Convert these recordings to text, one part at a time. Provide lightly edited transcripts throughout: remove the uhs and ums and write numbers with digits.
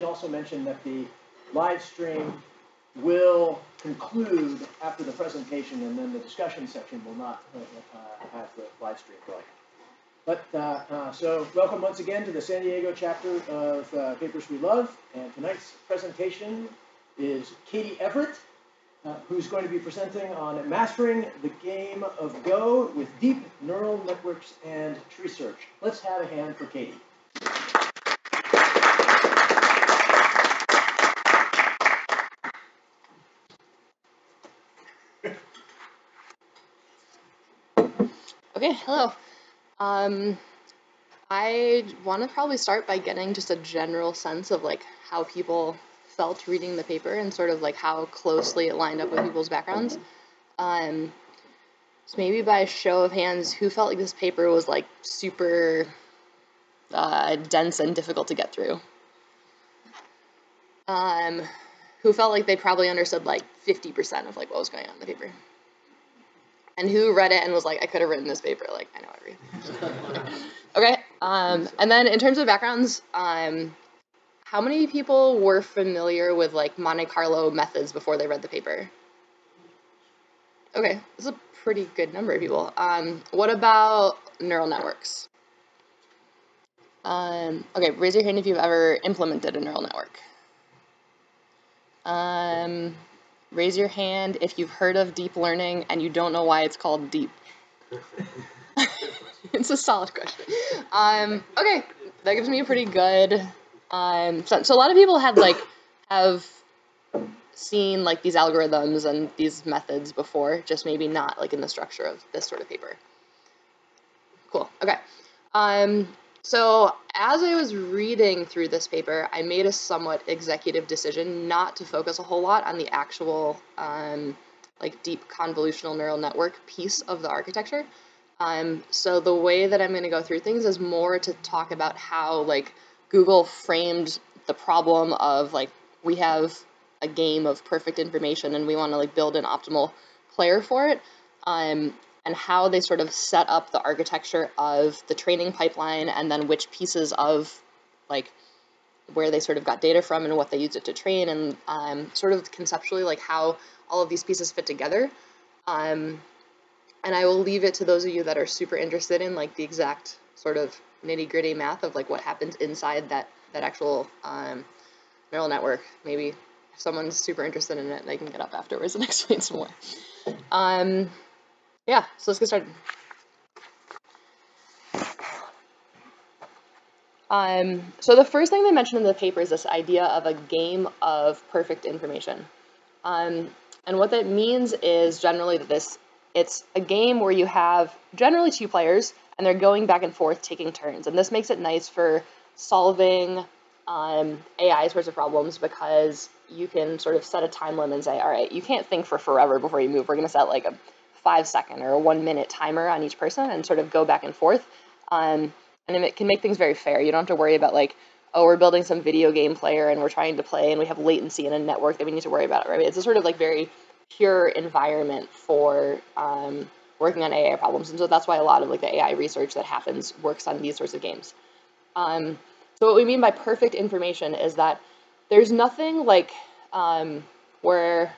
also mention that the live stream will conclude after the presentation, and then the discussion section will not have the live stream going. But so welcome once again to the San Diego chapter of Papers We Love, and tonight's presentation is Katie Everett, who's going to be presenting on mastering the game of Go with deep neural networks and tree search. Let's have a hand for Katie. Okay, hello. I want to probably start by getting just a general sense of like how people felt reading the paper and sort of like how closely it lined up with people's backgrounds. So maybe by a show of hands, who felt like this paper was like super dense and difficult to get through? Who felt like they probably understood like 50% of like what was going on in the paper? And who read it and was like, I could have written this paper, like, I know everything. Okay, and then in terms of backgrounds, how many people were familiar with, like, Monte Carlo methods before they read the paper? Okay, this is a pretty good number of people. What about neural networks? Okay, raise your hand if you've ever implemented a neural network. Raise your hand if you've heard of deep learning and you don't know why it's called deep. It's a solid question. Okay, that gives me a pretty good. So a lot of people have seen like these algorithms and these methods before, just maybe not like in the structure of this sort of paper. Cool. Okay. So as I was reading through this paper, I made a somewhat executive decision not to focus a whole lot on the actual like deep convolutional neural network piece of the architecture. So the way that I'm going to go through things is more to talk about how like Google framed the problem of like we have a game of perfect information and we want to like build an optimal player for it. And how they sort of set up the architecture of the training pipeline and then which pieces of like where they sort of got data from and what they used it to train and sort of conceptually like how all of these pieces fit together. And I will leave it to those of you that are super interested in like the exact sort of nitty-gritty math of like what happens inside that actual neural network. Maybe if someone's super interested in it, they can get up afterwards and explain some more. Yeah, so let's get started. So the first thing they mentioned in the paper is this idea of a game of perfect information. And what that means is generally that it's a game where you have generally two players and they're going back and forth taking turns. And this makes it nice for solving AI sorts of problems because you can sort of set a time limit and say, all right, you can't think for forever before you move. We're going to set like a 5-second or a 1-minute timer on each person and sort of go back and forth. And it can make things very fair. You don't have to worry about like, oh, we're building some video game player and we're trying to play and we have latency in a network that we need to worry about, right? It's a sort of like very pure environment for working on AI problems. And so that's why a lot of like the AI research that happens works on these sorts of games. So what we mean by perfect information is that there's nothing like where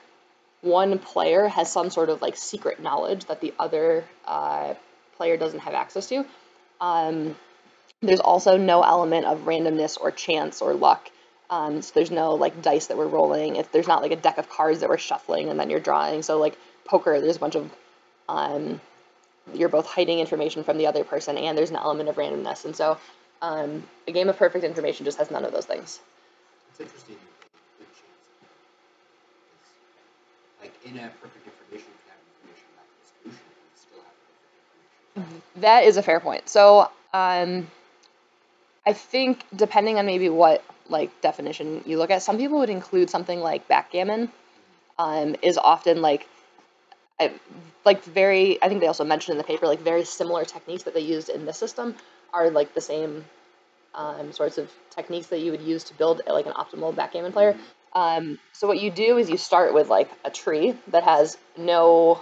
one player has some sort of like secret knowledge that the other player doesn't have access to. There's also no element of randomness or chance or luck. So there's no like dice that we're rolling. There's not like a deck of cards that we're shuffling and then you're drawing. So like poker, there's a bunch of, you're both hiding information from the other person and there's an element of randomness. And so a game of perfect information just has none of those things. It's interesting. Like in a perfect information, you can have information about the solution and still have perfect information. That is a fair point. So I think depending on maybe what like definition you look at, some people would include something like backgammon is often like very, I think they also mentioned in the paper, like very similar techniques that they used in this system are like the same sorts of techniques that you would use to build like an optimal backgammon player. So what you do is you start with like a tree that has no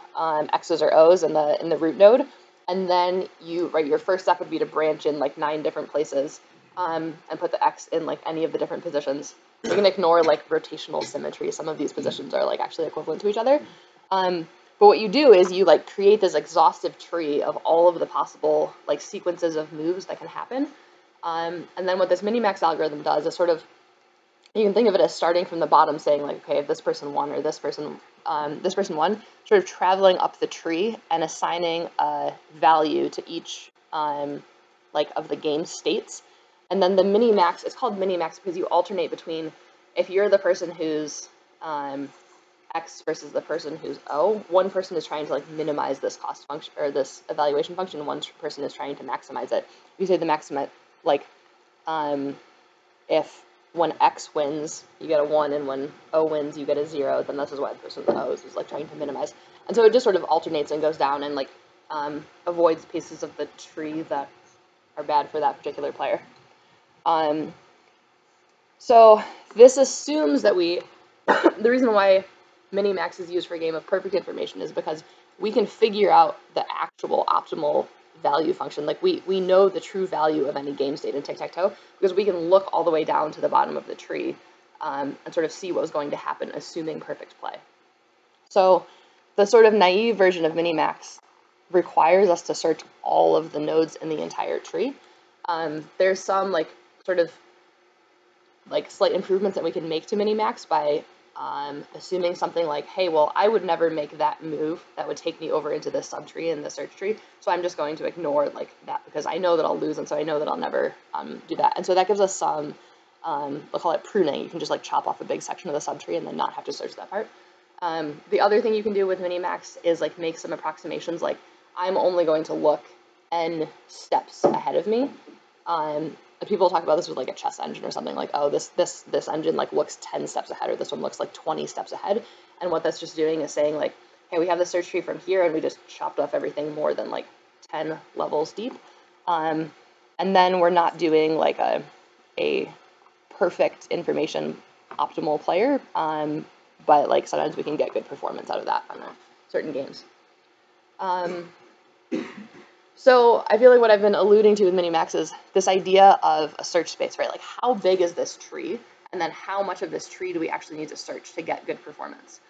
X's or O's in the root node, and then your first step would be to branch in like 9 different places and put the X in like any of the different positions. We can ignore like rotational symmetry. Some of these positions are like actually equivalent to each other. But what you do is you like create this exhaustive tree of all of the possible like sequences of moves that can happen. And then what this Minimax algorithm does is sort of, you can think of it as starting from the bottom, saying like, okay, if this person won or this person won, sort of traveling up the tree and assigning a value to each like of the game states. And then the Minimax, it's called Minimax because you alternate between, if you're the person who's X versus the person who's O, one person is trying to like minimize this cost function or this evaluation function, one person is trying to maximize it. You say the maximize, like if when X wins, you get a 1, and when O wins, you get a 0, then this is why the person with O's is like trying to minimize. And so it just sort of alternates and goes down and like avoids pieces of the tree that are bad for that particular player. So this assumes that the reason why Minimax is used for a game of perfect information is because we can figure out the actual optimal value function. Like we know the true value of any game state in tic-tac-toe because we can look all the way down to the bottom of the tree and sort of see what was going to happen, assuming perfect play. So the sort of naive version of Minimax requires us to search all of the nodes in the entire tree. There's some like sort of like slight improvements that we can make to Minimax by assuming something like, hey, well, I would never make that move that would take me over into this subtree in the search tree, so I'm just going to ignore like that because I know that I'll lose, and so I know that I'll never do that. And so that gives us some, we'll call it pruning. You can just like chop off a big section of the subtree and then not have to search that part. The other thing you can do with Minimax is like make some approximations, like I'm only going to look n steps ahead of me. People talk about this with like a chess engine or something, like, oh, this engine like looks 10 steps ahead, or this one looks like 20 steps ahead. And what that's just doing is saying like, hey, we have the search tree from here and we just chopped off everything more than like 10 levels deep. And then we're not doing like a perfect information optimal player, but like sometimes we can get good performance out of that on certain games. So I feel like what I've been alluding to with Minimax is this idea of a search space, right? Like how big is this tree? And then how much of this tree do we actually need to search to get good performance?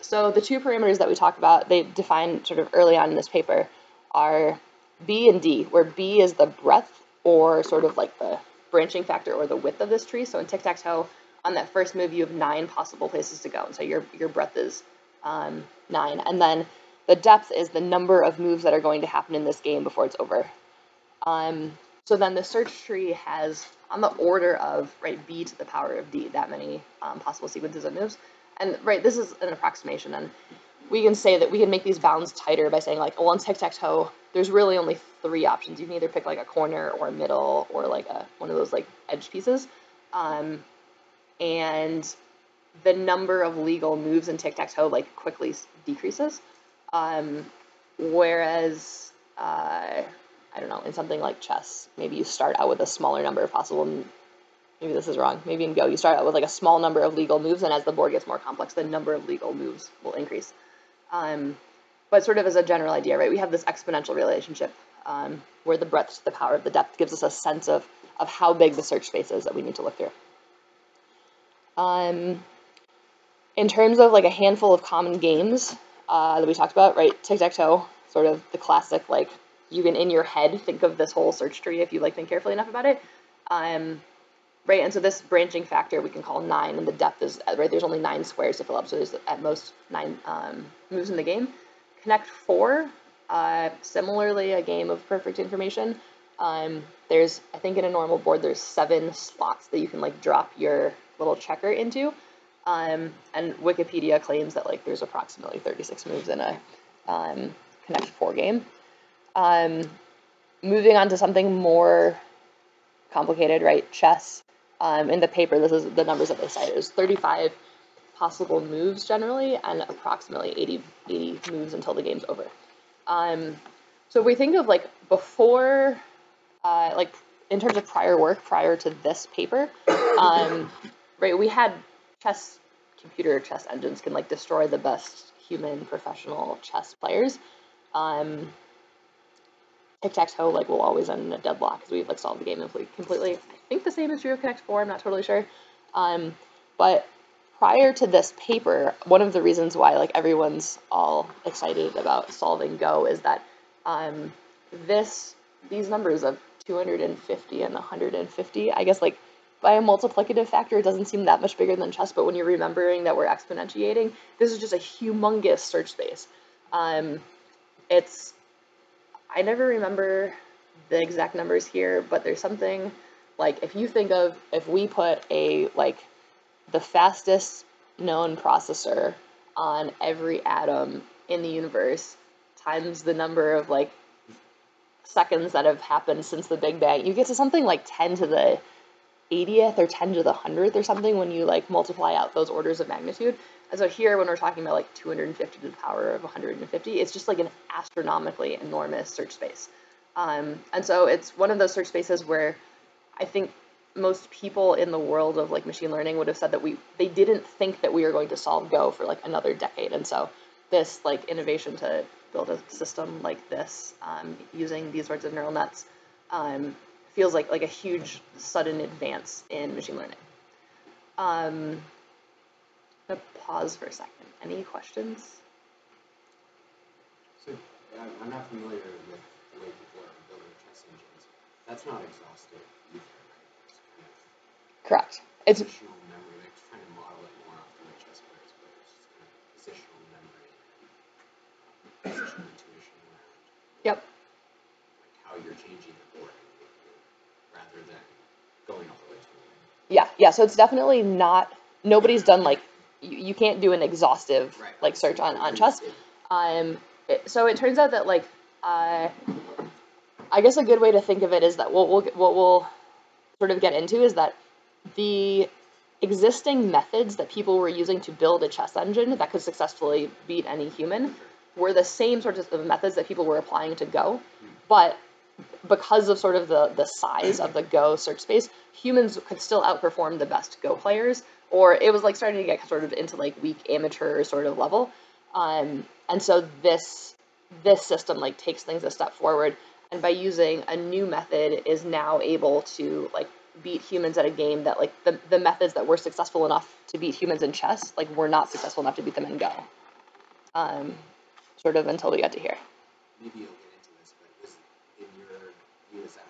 So the two parameters that we talk about, they define sort of early on in this paper, are B and D, where B is the breadth or sort of like the branching factor or the width of this tree. So in tic-tac-toe, on that first move, you have 9 possible places to go. And so your breadth is 9. And then the depth is the number of moves that are going to happen in this game before it's over. So then the search tree has, on the order of, right, B to the power of D, that many possible sequences of moves. And, right, this is an approximation, and we can say that we can make these bounds tighter by saying, like, well, in tic-tac-toe, there's really only 3 options. You can either pick, like, a corner or a middle or, like, one of those, like, edge pieces. And the number of legal moves in tic-tac-toe, like, quickly decreases. Whereas, I don't know, in something like chess, maybe you start out with a smaller number of possible, maybe this is wrong, maybe in Go, you start out with like a small number of legal moves, and as the board gets more complex, the number of legal moves will increase. But sort of as a general idea, right, we have this exponential relationship where the breadth to the power of the depth gives us a sense of how big the search space is that we need to look through. In terms of like a handful of common games that we talked about, right, tic-tac-toe, sort of the classic, like, you can in your head think of this whole search tree if you like think carefully enough about it. Right, and so this branching factor we can call 9, and the depth is, right, there's only 9 squares to fill up, so there's at most 9 moves in the game. Connect 4, similarly a game of perfect information. There's, I think in a normal board, there's 7 slots that you can like drop your little checker into. And Wikipedia claims that like there's approximately 36 moves in a Connect 4 game. Moving on to something more complicated, right? Chess. In the paper, this is the numbers that they cite. There's 35 possible moves generally, and approximately 80 moves until the game's over. So if we think of like before, like in terms of prior work, prior to this paper, right, we had computer chess engines can like destroy the best human professional chess players. Tic-tac-toe will always end in a deadlock because we've solved the game completely. I think the same is true of Connect 4. I'm not totally sure. But prior to this paper, one of the reasons why like everyone's all excited about solving Go is that these numbers of 250 and 150, I guess like by a multiplicative factor, it doesn't seem that much bigger than chess, but when you're remembering that we're exponentiating, this is just a humongous search space. I never remember the exact numbers here, but there's something like if you think of if we put the fastest known processor on every atom in the universe times the number of like seconds that have happened since the Big Bang, you get to something like 10 to the 80th or 10 to the 100th or something when you like multiply out those orders of magnitude. And so here when we're talking about like 250 to the power of 150, it's just like an astronomically enormous search space. And so it's one of those search spaces where I think most people in the world of like machine learning would have said that they didn't think that we were going to solve Go for like another decade. And so this like innovation to build a system like this using these sorts of neural nets feels like a huge sudden advance in machine learning. I'm gonna pause for a second. Any questions? So I'm not familiar with the way people are building chess engines. That's not exhaustive either, right? It's kind of correct. It's positional memory. Like trying to model it more off the way chess players, but it's just kind of positional memory and positional intuition around. Yep. Like how you're changing the board rather than going all the way to the win. Yeah. So it's definitely not. Nobody's done like you can't do an exhaustive like search on chess. So it turns out that like I guess a good way to think of it is that what we'll sort of get into is that the existing methods that people were using to build a chess engine that could successfully beat any human were the same sorts of methods that people were applying to Go, but because of sort of the size of the Go search space, humans could still outperform the best Go players, or it was like starting to get sort of into like weak amateur sort of level. And so this system like takes things a step forward, and by using a new method is now able to like beat humans at a game that like the methods that were successful enough to beat humans in chess like were not successful enough to beat them in Go. Sort of until we got to here. Maybe you'll get into this, but was in your view is that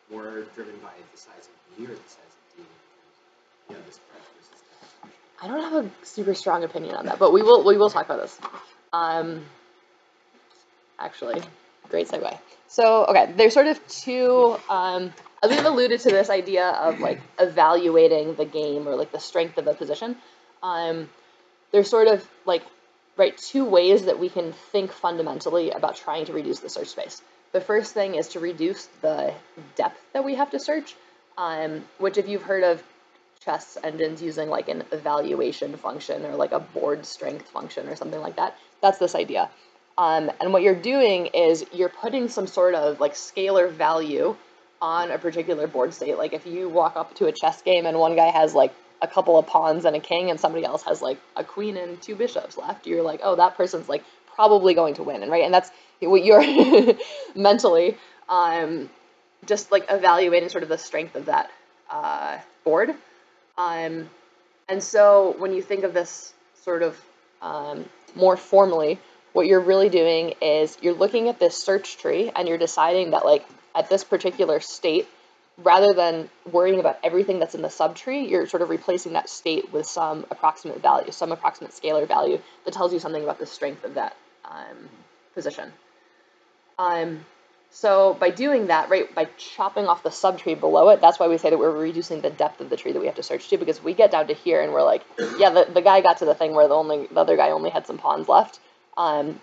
more driven by the size of B or the size of D? This breadth versus depth. I don't have a super strong opinion on that, but we will talk about this. Actually, great segue. So, okay, there's sort of two, as we've alluded to this idea of like evaluating the game or like the strength of a position. There's sort of like, two ways that we can think fundamentally about trying to reduce the search space. The first thing is to reduce the depth that we have to search, which if you've heard of chess engines using like an evaluation function or like a board strength function or something like that, that's this idea. And what you're doing is you're putting some sort of like scalar value on a particular board state. Like if you walk up to a chess game and one guy has like a couple of pawns and a king and somebody else has like a queen and two bishops left, you're like, oh, that person's like probably going to win. And that's what you're mentally just like evaluating sort of the strength of that board. And so when you think of this sort of more formally, what you're really doing is you're looking at this search tree and you're deciding that like at this particular state, rather than worrying about everything that's in the subtree, you're sort of replacing that state with some approximate value, some approximate scalar value that tells you something about the strength of that position. So by doing that, by chopping off the subtree below it, that's why we say that we're reducing the depth of the tree that we have to search to, because we get down to here and we're like, yeah, the guy got to the thing where the other guy only had some pawns left.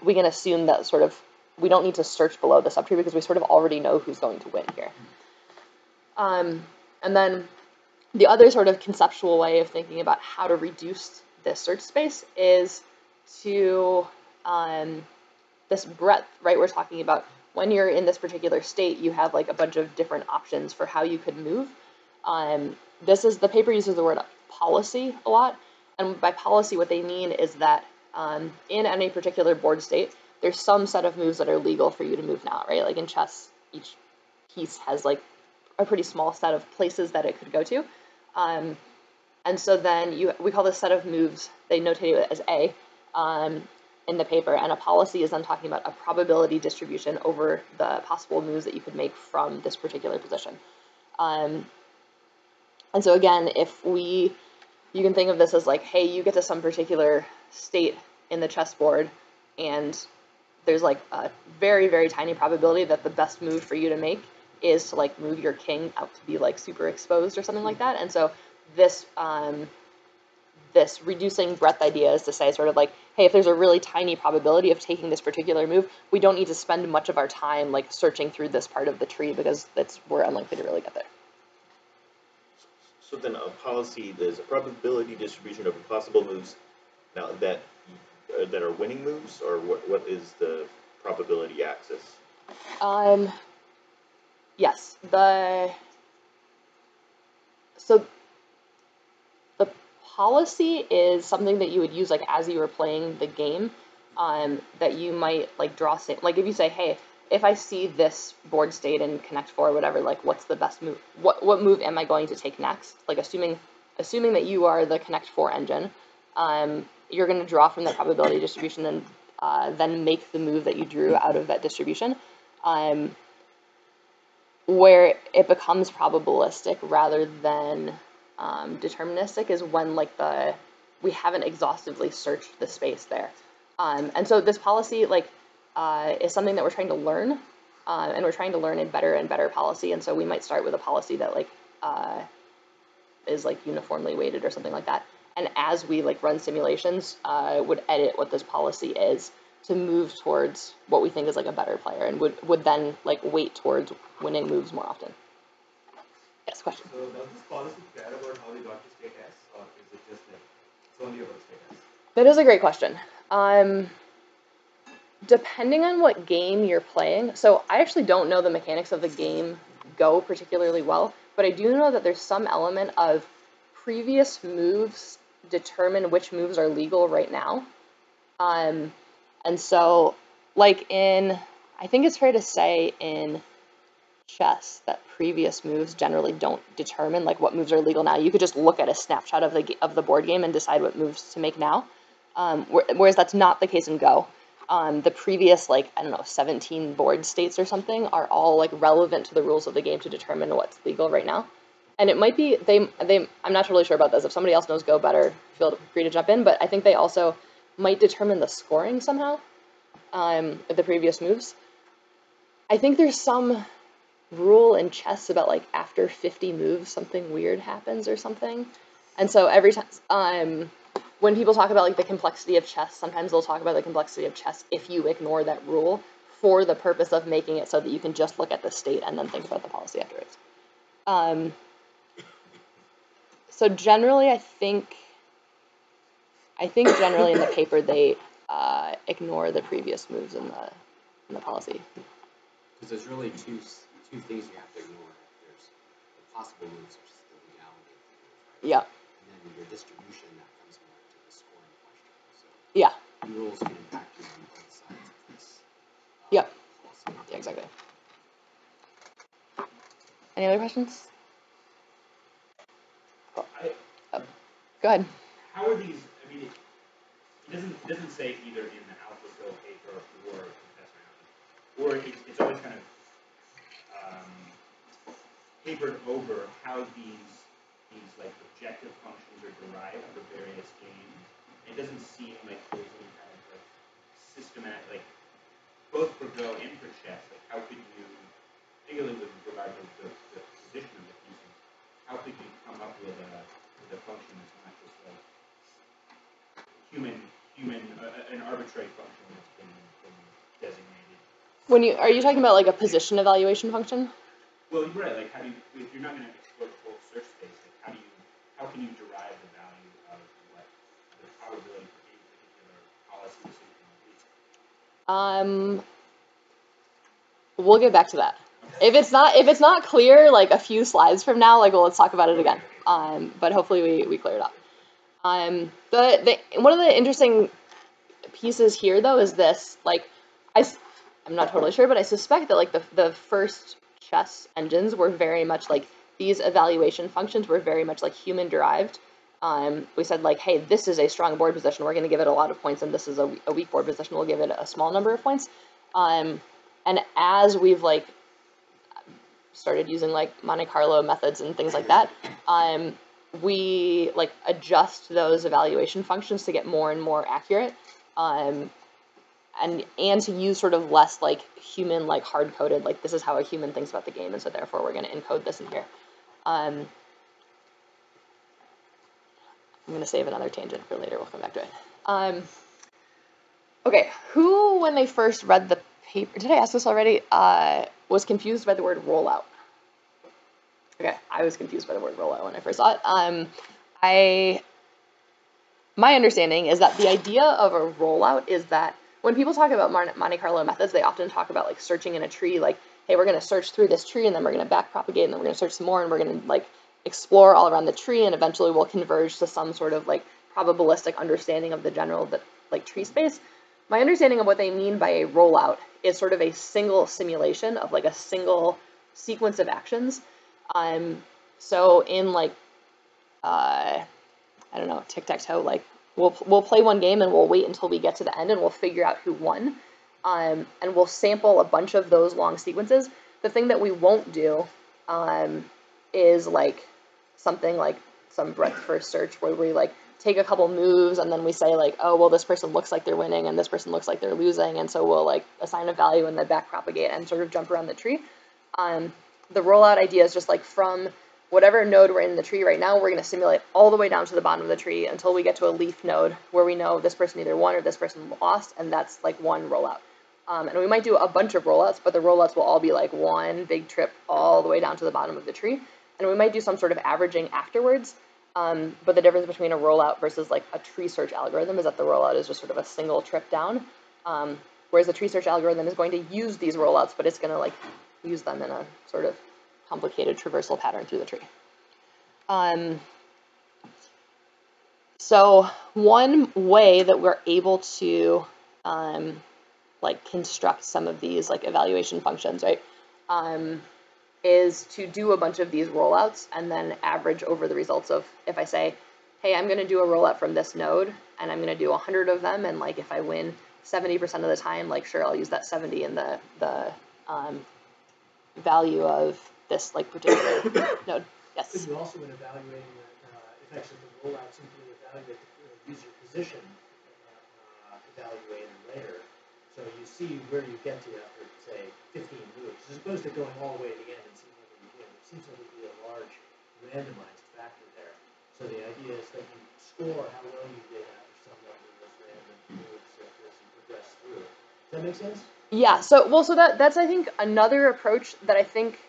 We can assume that sort of we don't need to search below the subtree because we sort of already know who's going to win here. And then the other sort of conceptual way of thinking about how to reduce this search space is to this breadth, We're talking about when you're in this particular state, you have like a bunch of different options for how you could move. The paper uses the word policy a lot. And by policy, what they mean is that in any particular board state, there's some set of moves that are legal for you to move now, Like in chess, each piece has like a pretty small set of places that it could go to. And so then we call this set of moves, they notate it as A in the paper, and a policy is then talking about a probability distribution over the possible moves that you could make from this particular position. And so again, you can think of this as like, hey, you get to some particular state in the chessboard, and there's like a very, very tiny probability that the best move for you to make is to like move your king out to be like super exposed or something like that. And so this this reducing breadth idea is to say sort of like, hey, if there's a really tiny probability of taking this particular move, we don't need to spend much of our time like searching through this part of the tree because we're unlikely to really get there. So then a policy, there's a probability distribution of possible moves now that are winning moves, or what is the probability axis? Yes, so the policy is something that you would use like as you were playing the game, that you might like draw, like if you say, hey, if I see this board state in Connect 4 or whatever, like what's the best move? What move am I going to take next? Like assuming that you are the Connect 4 engine, you're going to draw from the probability distribution and then make the move that you drew out of that distribution. Where it becomes probabilistic rather than deterministic is when like we haven't exhaustively searched the space there. And so this policy like is something that we're trying to learn, and we're trying to learn a better and better policy. And so we might start with a policy that like is like uniformly weighted or something like that. And as we like run simulations, would edit what this policy is to move towards what we think is like a better player, and would then like weight towards winning moves more often. Yes, question. So does this policy care about how they got to state S, or is it just like it's only about state S? That is a great question. Depending on what game you're playing, so I actually don't know the mechanics of the game Go particularly well, but I do know that there's some element of previous moves determine which moves are legal right now. And so, like I think it's fair to say in chess that previous moves generally don't determine like what moves are legal now. You could just look at a snapshot of the board game and decide what moves to make now. Whereas that's not the case in Go. The previous, like, I don't know, 17 board states or something are all, like, relevant to the rules of the game to determine what's legal right now. And it might be, I'm not totally sure about this. If somebody else knows Go better, feel free to jump in. But I think they also might determine the scoring somehow of the previous moves. I think there's some rule in chess about, like, after 50 moves, something weird happens or something. And so every time... when people talk about like the complexity of chess, sometimes they'll talk about the complexity of chess if you ignore that rule for the purpose of making it so that you can just look at the state and then think about the policy afterwards. So generally, I think generally in the paper they ignore the previous moves in the policy. Because there's really two things you have to ignore. There's the possible moves, which is the legality of the move, right? Yeah. And then your distribution, that comes more to the scoring question. So yeah. rules can impact you on both sides of this. Yep. Policy. Yeah, exactly. Any other questions? Go ahead. How are these? I mean, it doesn't say either in the AlphaGo paper or it's always kind of papered over how these like objective functions are derived for various games. It doesn't seem like there's any kind of like systematic, like both for Go and for chess. Like how could you, particularly with regard to the position of the pieces, how could you come up with a function that's not just like an arbitrary function that's been designated? Are you talking about like a position evaluation function? Well, right. Like, how do you, if you're not going to explore the whole search space, like how can you derive the value of what the probability for any particular policy decision will be? We'll get back to that. If it's not clear, like a few slides from now, like, well, let's talk about it again. But hopefully we clear it up. One of the interesting pieces here, though, is this. Like, I'm not totally sure, but I suspect that like the first chess engines were very much like these evaluation functions were very much like human derived, we said like, hey, this is a strong board position, we're going to give it a lot of points, and this is a weak board position, we'll give it a small number of points. And as we've like started using like Monte Carlo methods and things like that, we like adjust those evaluation functions to get more and more accurate, and to use sort of less like human, like hard coded, like this is how a human thinks about the game, and so therefore we're going to encode this in here. I'm going to save another tangent for later, we'll come back to it. Okay, who, when they first read the paper, did I ask this already, was confused by the word rollout? Okay, I was confused by the word rollout when I first saw it. My understanding is that the idea of a rollout is that when people talk about Monte Carlo methods, they often talk about like searching in a tree, like, hey, we're going to search through this tree, and then we're going to back propagate, and then we're going to search some more, and we're going to like explore all around the tree, and eventually we'll converge to some sort of like probabilistic understanding of the general like tree space. My understanding of what they mean by a rollout is sort of a single simulation of like a single sequence of actions. So in like, I don't know, tic-tac-toe, like we'll play one game and we'll wait until we get to the end and we'll figure out who won. And we'll sample a bunch of those long sequences. The thing that we won't do is like something like some breadth first search where we like take a couple moves and then we say like, oh, well, this person looks like they're winning and this person looks like they're losing, and so we'll like assign a value and then back propagate and sort of jump around the tree. The rollout idea is just like from whatever node we're in the tree right now, we're going to simulate all the way down to the bottom of the tree until we get to a leaf node where we know this person either won or this person lost, and that's like one rollout. And we might do a bunch of rollouts, but the rollouts will all be like one big trip all the way down to the bottom of the tree. And we might do some sort of averaging afterwards. But the difference between a rollout versus like a tree search algorithm is that the rollout is just sort of a single trip down. Whereas the tree search algorithm is going to use these rollouts, but it's going to like use them in a sort of complicated traversal pattern through the tree. So one way that we're able to like construct some of these like evaluation functions, right, is to do a bunch of these rollouts and then average over the results of, if I say, hey, I'm going to do a rollout from this node and I'm going to do 100 of them, and like if I win 70% of the time, like sure, I'll use that 70 in the value of this like particular node. Yes? Could you also, when evaluating effects of the rollout, simply evaluate the user position evaluator later, so you see where you get to after, say, 15 moves, as opposed to going all the way to the end and seeing whether you win. There seems like to be a large randomized factor there. So the idea is that you score how well you did after some number of those random moves as you progress through. Does that make sense? Yeah, so that's I think another approach that I think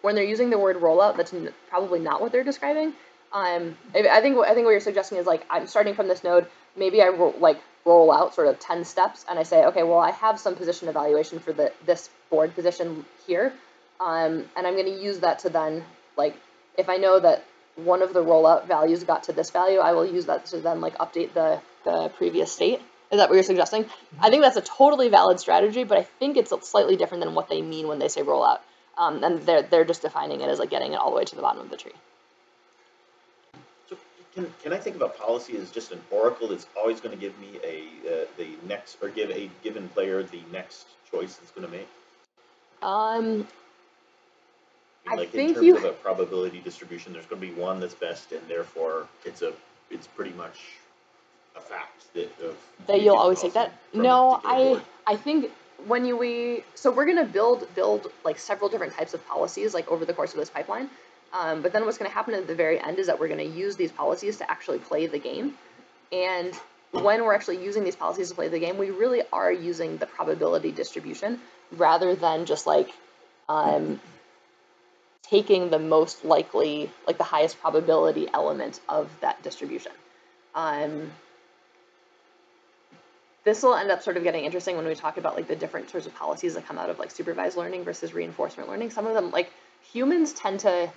when they're using the word rollout, that's probably not what they're describing. I think what you're suggesting is like, I'm starting from this node, maybe I roll out sort of 10 steps, and I say, okay, well, I have some position evaluation for this board position here, and I'm going to use that to then, like, if I know that one of the rollout values got to this value, I will use that to then like update the previous state. Is that what you're suggesting? I think that's a totally valid strategy, but I think it's slightly different than what they mean when they say rollout. And they're just defining it as like getting it all the way to the bottom of the tree. So can I think about policy as just an oracle that's always going to give me the next, or give a given player the next choice it's going to make? Like in terms of a probability distribution, there's going to be one that's best, and therefore it's pretty much a fact that you'll always take that. No, I think when so we're going to build like several different types of policies like over the course of this pipeline. But then what's going to happen at the very end is that we're going to use these policies to actually play the game. And when we're actually using these policies to play the game, we really are using the probability distribution rather than just like taking the most likely, like the highest probability element of that distribution. This will end up sort of getting interesting when we talk about like the different sorts of policies that come out of like supervised learning versus reinforcement learning. Some of them, like humans tend to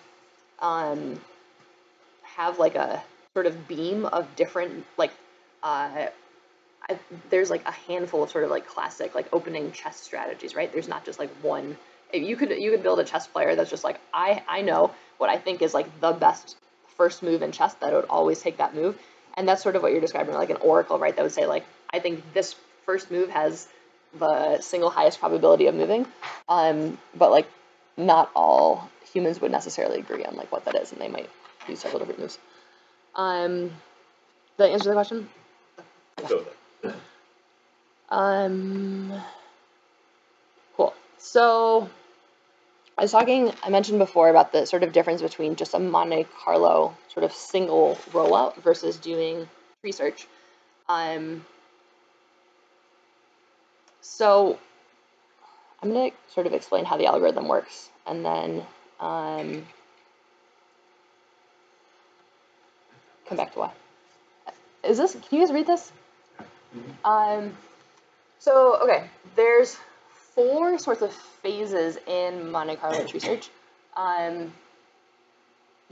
have like a sort of beam of different, like there's like a handful of sort of like classic like opening chess strategies, right? There's not just like one. You could build a chess player that's just like, I know what I think is like the best first move in chess, that it would always take that move. And that's sort of what you're describing, like an oracle, right? That would say, like, I think this first move has the single highest probability of moving. But like, not all humans would necessarily agree on like what that is, and they might use several different moves. Did that answer the question? Go with that. Cool. So I mentioned before about the sort of difference between just a Monte Carlo sort of single rollout versus doing research. So I'm going to sort of explain how the algorithm works, and then come back to why. Can you guys read this? So, okay, there's 4 sorts of phases in Monte Carlo research.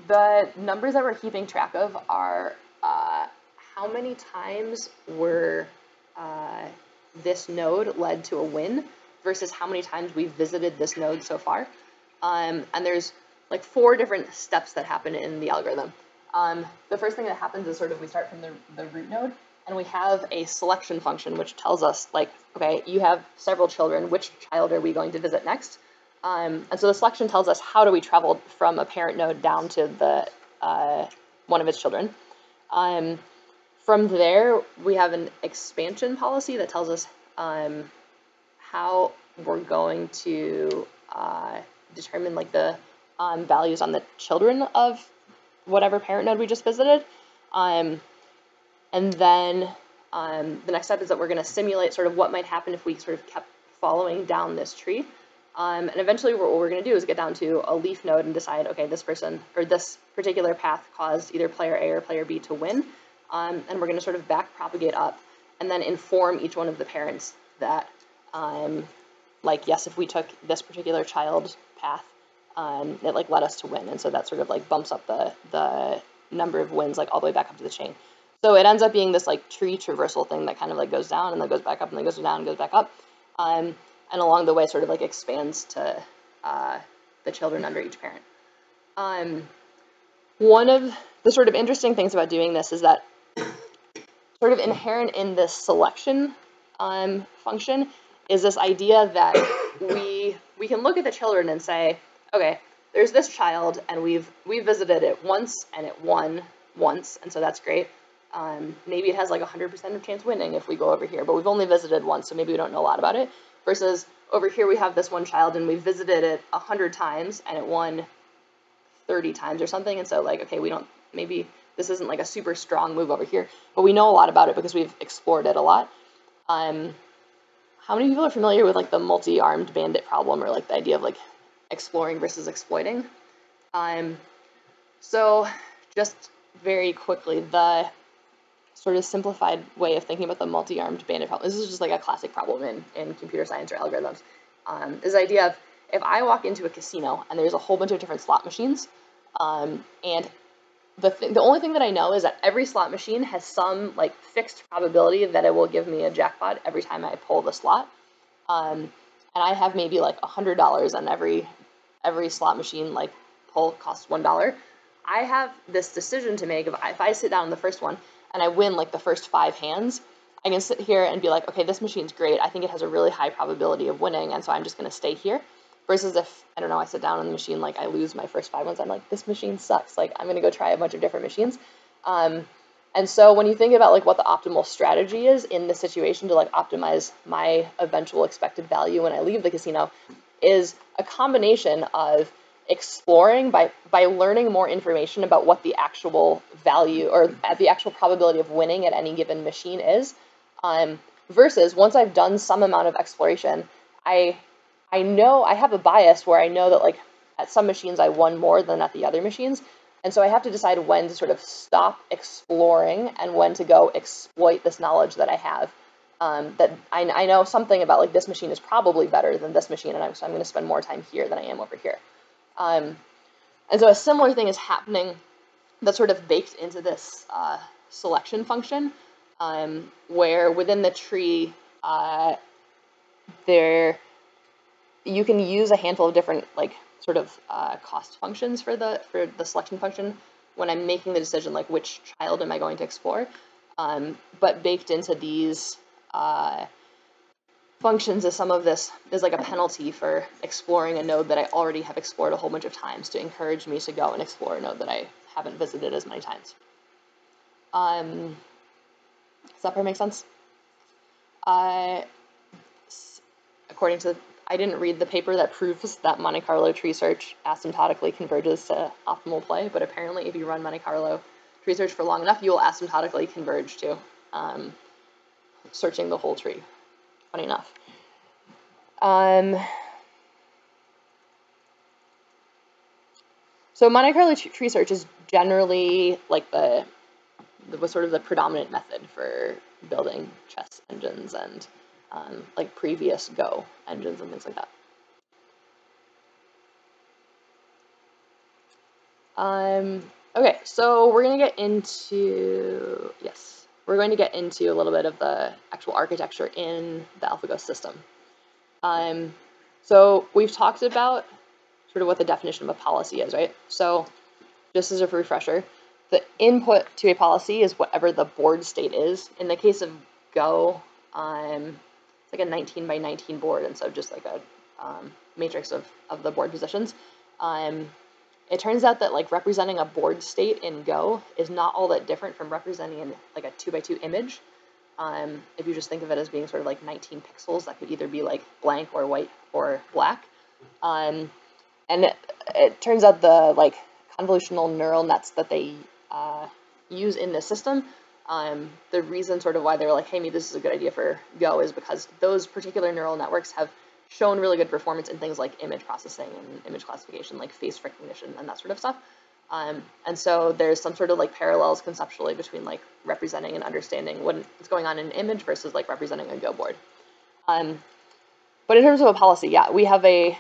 The numbers that we're keeping track of are how many times were this node led to a win versus how many times we've visited this node so far. And there's like 4 different steps that happen in the algorithm. The first thing that happens is sort of we start from the root node, and we have a selection function which tells us, like, okay, you have several children, which child are we going to visit next? And so the selection tells us how do we travel from a parent node down to the one of its children. From there, we have an expansion policy that tells us how we're going to determine like the values on the children of whatever parent node we just visited. And then the next step is that we're going to simulate sort of what might happen if we sort of kept following down this tree. And eventually what we're going to do is get down to a leaf node and decide, okay, this person or this particular path caused either player A or player B to win. And we're going to sort of back propagate up and then inform each one of the parents that, like, yes, if we took this particular child path, it like led us to win. And so that sort of like bumps up the number of wins like all the way back up to the chain. So it ends up being this like tree traversal thing that kind of like goes down and then goes back up and then goes down and goes back up. And along the way sort of like expands to the children under each parent. One of the sort of interesting things about doing this is that sort of inherent in this selection function is this idea that we can look at the children and say, okay, there's this child and we visited it once and it won once, and so that's great. Maybe it has like 100% of chance winning if we go over here, but we've only visited once, so maybe we don't know a lot about it. Versus over here we have this one child and we visited it 100 times and it won 30 times or something, and so like, okay, maybe this isn't like a super strong move over here, but we know a lot about it because we've explored it a lot. How many people are familiar with like the multi-armed bandit problem, or like the idea of like exploring versus exploiting? So just very quickly, the sort of simplified way of thinking about the multi-armed bandit problem, this is just like a classic problem in computer science or algorithms, is the idea of if I walk into a casino and there's a whole bunch of different slot machines, and the only thing that I know is that every slot machine has some like fixed probability that it will give me a jackpot every time I pull the slot, and I have maybe like $100 and every slot machine like pull costs $1. I have this decision to make of if I sit down on the first one and I win like the first 5 hands, I can sit here and be like, okay, this machine's great. I think it has a really high probability of winning, and so I'm just going to stay here. Versus if, I don't know, I sit down on the machine, like I lose my first 5 ones, I'm like, this machine sucks. Like I'm going to go try a bunch of different machines. And so when you think about like what the optimal strategy is in this situation to like optimize my eventual expected value when I leave the casino, is a combination of exploring by learning more information about what the actual value or the actual probability of winning at any given machine is, versus once I've done some amount of exploration, I know I have a bias where I know that like at some machines I won more than at the other machines, and so I have to decide when to sort of stop exploring and when to go exploit this knowledge that I have. That I know something about like this machine is probably better than this machine, and so I'm going to spend more time here than I am over here. And so a similar thing is happening that's sort of baked into this selection function, where within the tree you can use a handful of different like sort of cost functions for the selection function. when I'm making the decision, like which child am I going to explore, but baked into these functions is some of this is like a penalty for exploring a node that I already have explored a whole bunch of times to encourage me to go and explore a node that I haven't visited as many times. Does that part make sense? According to, I didn't read the paper that proves that Monte Carlo tree search asymptotically converges to optimal play, but apparently if you run Monte Carlo tree search for long enough, you will asymptotically converge to searching the whole tree. Funny enough. So Monte Carlo tree search is generally like the sort of the predominant method for building chess engines and like previous Go engines and things like that. Okay, so we're going to get into, yes, we're going to get into a little bit of the actual architecture in the AlphaGo system. So we've talked about sort of what the definition of a policy is, right? So just as a refresher, the input to a policy is whatever the board state is. In the case of Go, it's like a 19 by 19 board, and so just like a matrix of the board positions. It turns out that like representing a board state in Go is not all that different from representing like a 2 by 2 image. If you just think of it as being sort of like 19 pixels, that could either be like blank or white or black. And it turns out the like convolutional neural nets that they use in the system, the reason sort of why they're like, hey, maybe this is a good idea for Go is because those particular neural networks have shown really good performance in things like image processing and image classification, like face recognition and that sort of stuff. And so there's some sort of like parallels conceptually between like representing and understanding what's going on in an image versus like representing a Go board. But in terms of a policy, yeah, we have a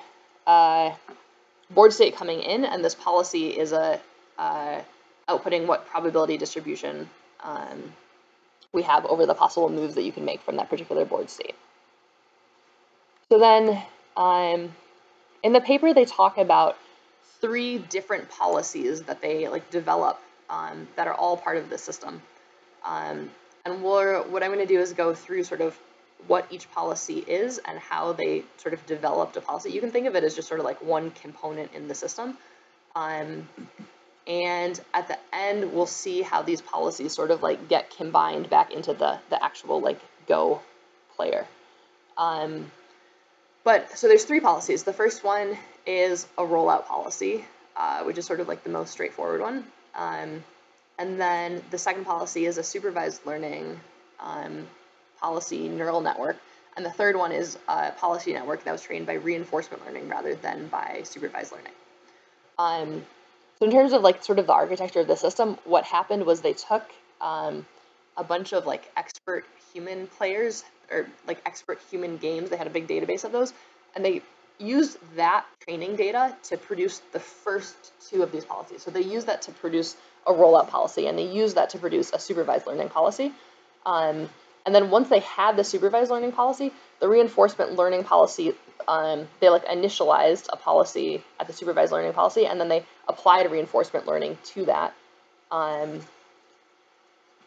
board state coming in, and this policy is outputting what probability distribution we have over the possible moves that you can make from that particular board state. So then in the paper, they talk about 3 different policies that they like develop that are all part of the system. And what I'm going to do is go through sort of what each policy is and how they sort of developed a policy. You can think of it as just sort of like one component in the system. And at the end, we'll see how these policies sort of like get combined back into the actual like Go player. But so there's 3 policies. The first one is a rollout policy, which is sort of like the most straightforward one. And then the second policy is a supervised learning policy neural network. And the third one is a policy network that was trained by reinforcement learning rather than by supervised learning. So in terms of like sort of the architecture of the system, what happened was they took a bunch of like expert human players or like expert human games. They had a big database of those, and they used that training data to produce the first 2 of these policies. So they used that to produce a rollout policy, and they used that to produce a supervised learning policy. And then once they had the supervised learning policy, the reinforcement learning policy, they like initialized a policy at the supervised learning policy, and then they applied reinforcement learning to that to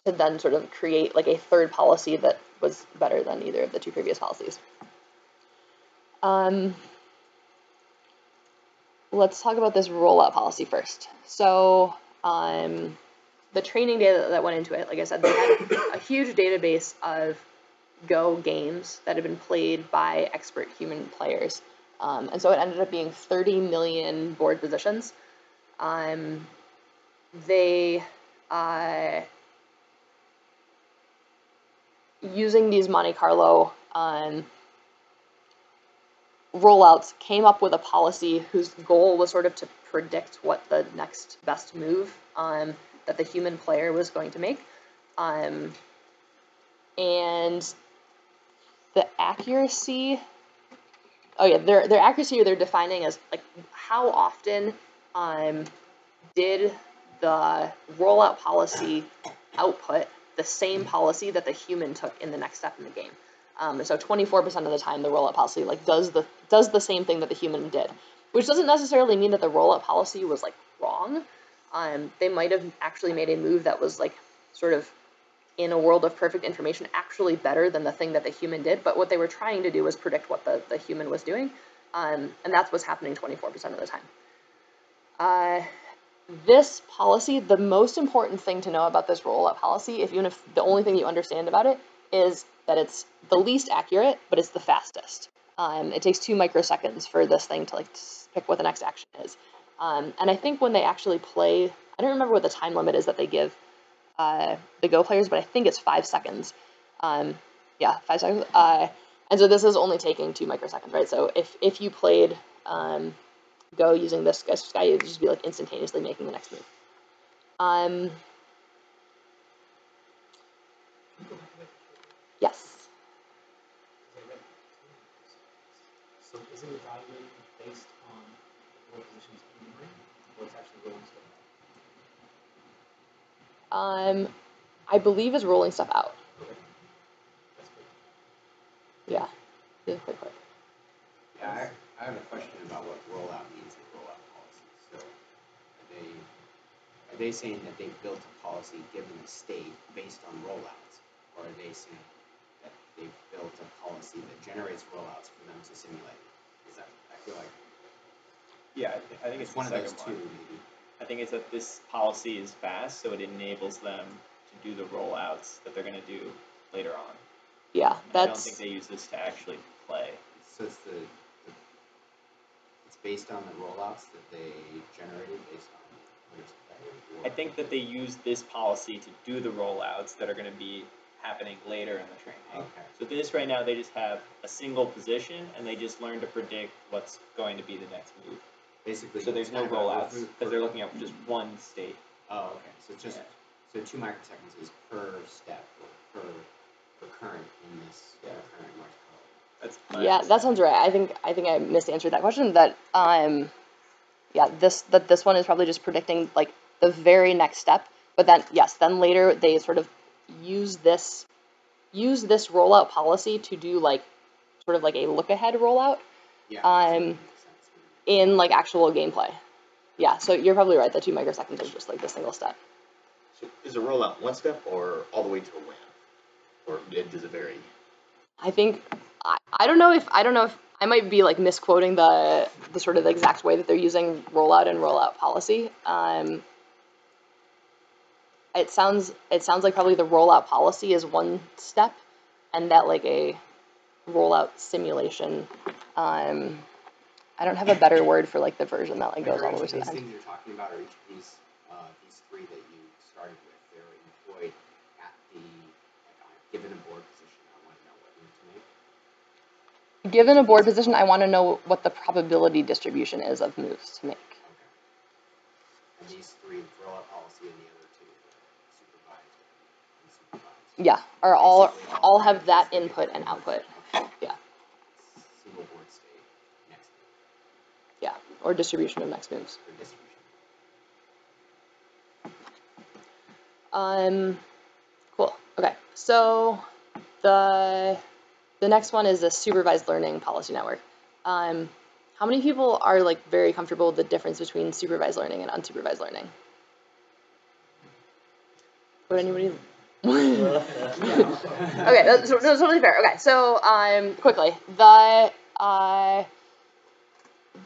then sort of create like a third policy that was better than either of the 2 previous policies. Let's talk about this rollout policy first. So the training data that went into it, like I said, they had a huge database of Go games that had been played by expert human players. And so it ended up being 30 million board positions. They, using these Monte Carlo rollouts, came up with a policy whose goal was sort of to predict what the next best move that the human player was going to make. And the accuracy, oh yeah, their accuracy they're defining as like how often did the rollout policy output the same policy that the human took in the next step in the game. So 24% of the time the rollout policy like does the same thing that the human did, which doesn't necessarily mean that the rollout policy was like wrong. they might have actually made a move that was like sort of in a world of perfect information actually better than the thing that the human did, but what they were trying to do was predict what the human was doing, and that's what's happening 24% of the time. This policy, the most important thing to know about this rollout policy, even if the only thing you understand about it, is that it's the least accurate, but it's the fastest. It takes 2 microseconds for this thing to like pick what the next action is. And I think when they actually play, I don't remember what the time limit is that they give the Go players, but I think it's 5 seconds. Yeah, 5 seconds. And so this is only taking 2 microseconds, right? So if you played Go using this guy, you'd just be like instantaneously making the next move. Yes. So is it evaluating based on what positions in the ring, or it's actually rolling stuff out? I believe is rolling stuff out. Okay. That's good. Yeah. Really quick. Yeah, I have a question about what rollout means in rollout policy. So are they saying that they've built a policy given the state based on rollouts, or are they saying that they've built a policy that generates rollouts for them to simulate? Is that, I feel like Yeah, I think it's one the of those second two, one. maybe. I think it's that this policy is fast, so it enables them to do the rollouts that they're going to do later on. Yeah, And I don't that's think they use this to actually play. So it's it's based on the rollouts that they generated based on what it's played, I think that they use this policy to do the rollouts that are going to be happening later in the training. Okay. So this right now, they just have a single position, and they just learn to predict what's going to be the next move. Basically, So there's no kind of a rollouts, move because they're looking at just one state. Oh, okay. So it's just Yeah. so 2 microseconds is per step or per current in this current Monte Carlo. That's yeah, that sounds right. I think I misanswered that question. That yeah, this one is probably just predicting like the very next step. But then yes, then later they sort of use this rollout policy to do like sort of like a look ahead rollout. Yeah. That makes sense. In like actual gameplay. Yeah, so you're probably right. The 2 microseconds is just like the single step. So is a rollout one step or all the way to a win? Or does it vary? I think I don't know if I might be like misquoting the sort of exact way that they're using rollout and rollout policy. It sounds like probably the rollout policy is one step, and that like a rollout simulation. I don't have a better word for like the version that like goes all the way to the These end. things you're talking about, or each of these 3 that you started with, they're employed at the given a board position. I want to know what move to make. Given a board position, I want to know what the probability distribution is of moves to make. Okay. And these 3, rollout policy, and the other 2, supervised and unsupervised. Yeah, are all have that input and output. Okay. Yeah. Single board state next move Yeah, or distribution of next moves. for distribution. Cool. Okay, so the next one is the supervised learning policy network. How many people are like very comfortable with the difference between supervised learning and unsupervised learning? Would anybody? Okay, that's totally fair. Okay, so quickly,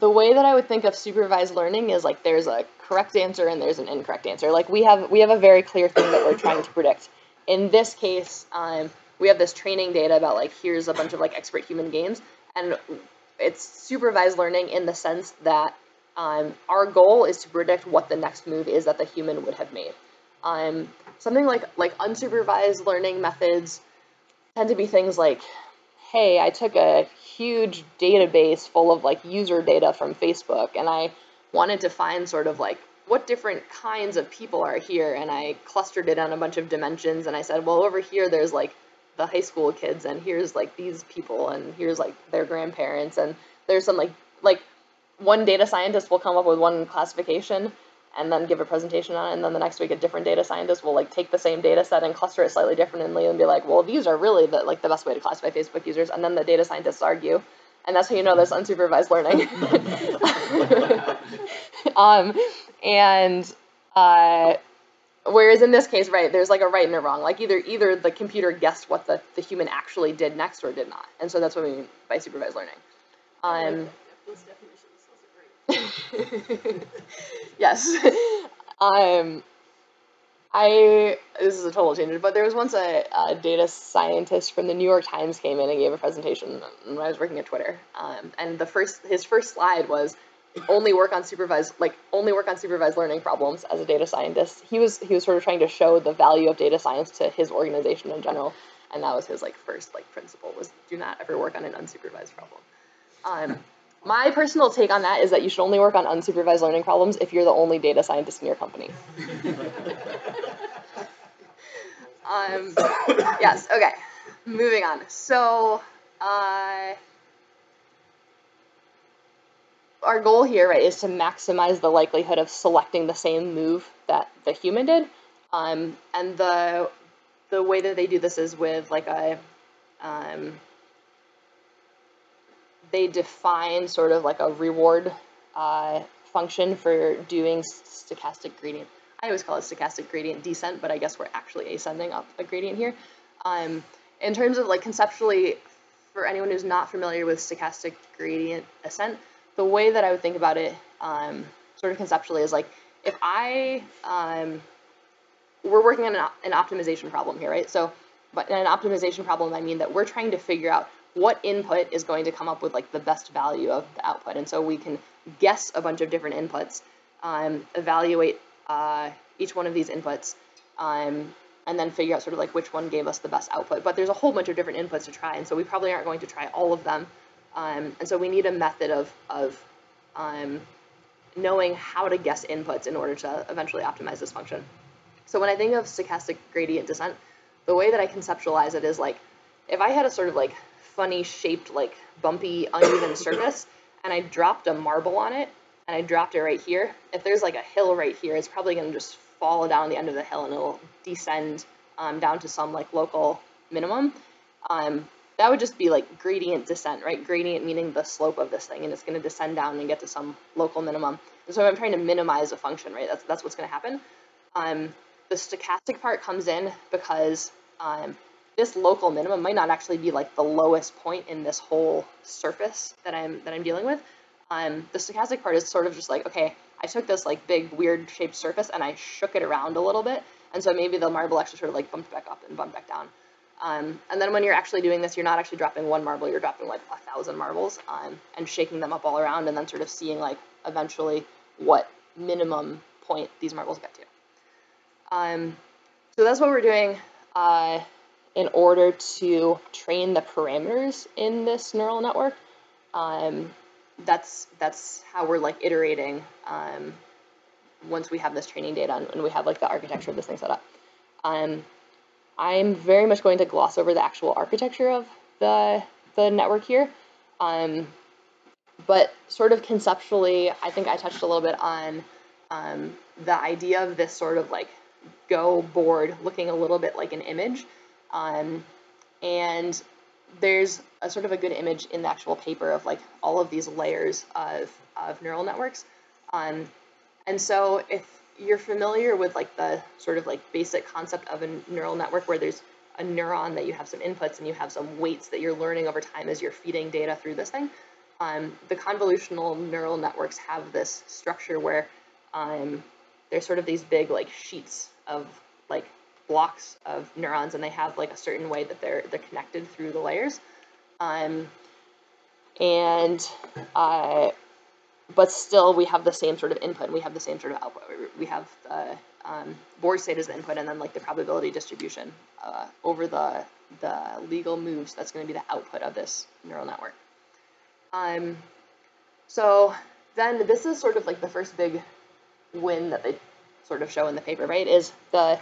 the way that I would think of supervised learning is like there's a correct answer and there's an incorrect answer. Like we have a very clear thing that we're trying to predict. In this case, we have this training data about like here's a bunch of like expert human games, and it's supervised learning in the sense that our goal is to predict what the next move is that the human would have made. Something like unsupervised learning methods tend to be things like, hey, I took a huge database full of like user data from Facebook, and I wanted to find sort of like what different kinds of people are here, and I clustered it on a bunch of dimensions, and I said, well, over here there's like the high school kids, and here's like these people, and here's like their grandparents, and there's some like one data scientist will come up with one classification and then give a presentation on it, and then the next week a different data scientist will like take the same data set and cluster it slightly differently and be like, well, these are really the best way to classify Facebook users, and then the data scientists argue, and that's how you know there's unsupervised learning. Whereas in this case, right, there's like a right and a wrong. Like either the computer guessed what the human actually did next or did not. And so that's what we mean by supervised learning. Those definitions, those are great. Yes. This is a total change, but there was once a data scientist from the New York Times came in and gave a presentation when I was working at Twitter. And his first slide was only work on supervised learning problems as a data scientist. He was sort of trying to show the value of data science to his organization in general, and that was his first principle was do not ever work on an unsupervised problem. My personal take on that is that you should only work on unsupervised learning problems if you're the only data scientist in your company. Yes, okay, moving on. So, our goal here, right, is to maximize the likelihood of selecting the same move that the human did. And the way that they do this is with they define sort of like a reward function for doing stochastic gradient. I always call it stochastic gradient descent, but I guess we're actually ascending up a gradient here. In terms of conceptually, for anyone who's not familiar with stochastic gradient ascent, the way that I would think about it sort of conceptually is if we're working on an optimization problem here, right? So, but in an optimization problem, I mean that we're trying to figure out what input is going to come up with the best value of the output. And so we can guess a bunch of different inputs, evaluate each one of these inputs, and then figure out sort of which one gave us the best output. But there's a whole bunch of different inputs to try, and so we probably aren't going to try all of them. And so we need a method of knowing how to guess inputs in order to eventually optimize this function. So when I think of stochastic gradient descent, the way that I conceptualize it is if I had a sort of funny shaped, bumpy, uneven surface, and I dropped a marble on it, and I dropped it right here, if there's a hill right here, it's probably going to just fall down the end of the hill and it'll descend down to some local minimum. That would just be gradient descent, right? Gradient meaning the slope of this thing, and it's going to descend down and get to some local minimum. And so I'm trying to minimize a function, right? That's what's going to happen. The stochastic part comes in because this local minimum might not actually be the lowest point in this whole surface that I'm dealing with. The stochastic part is sort of just okay, I took this big weird shaped surface and I shook it around a little bit, and so maybe the marble actually sort of bumped back up and bumped back down. And then when you're actually doing this, you're not actually dropping one marble, you're dropping 1,000 marbles and shaking them up all around, and then sort of seeing eventually what minimum point these marbles get to. So that's what we're doing in order to train the parameters in this neural network. That's how we're iterating once we have this training data and we have the architecture of this thing set up. I'm very much going to gloss over the actual architecture of the network here. But sort of conceptually, I think I touched a little bit on the idea of this sort of Go board looking a little bit like an image. And there's a sort of a good image in the actual paper of all of these layers of neural networks. And so if you're familiar with the sort of basic concept of a neural network where there's a neuron that you have some inputs and you have some weights that you're learning over time as you're feeding data through this thing, the convolutional neural networks have this structure where there's sort of these big sheets of blocks of neurons, and they have a certain way that they're connected through the layers. But still we have the same sort of input, and we have the same sort of output. We have the board state as the input, and then the probability distribution over the legal moves. That's going to be the output of this neural network. So then this is sort of the first big win that they sort of show in the paper, right? Is the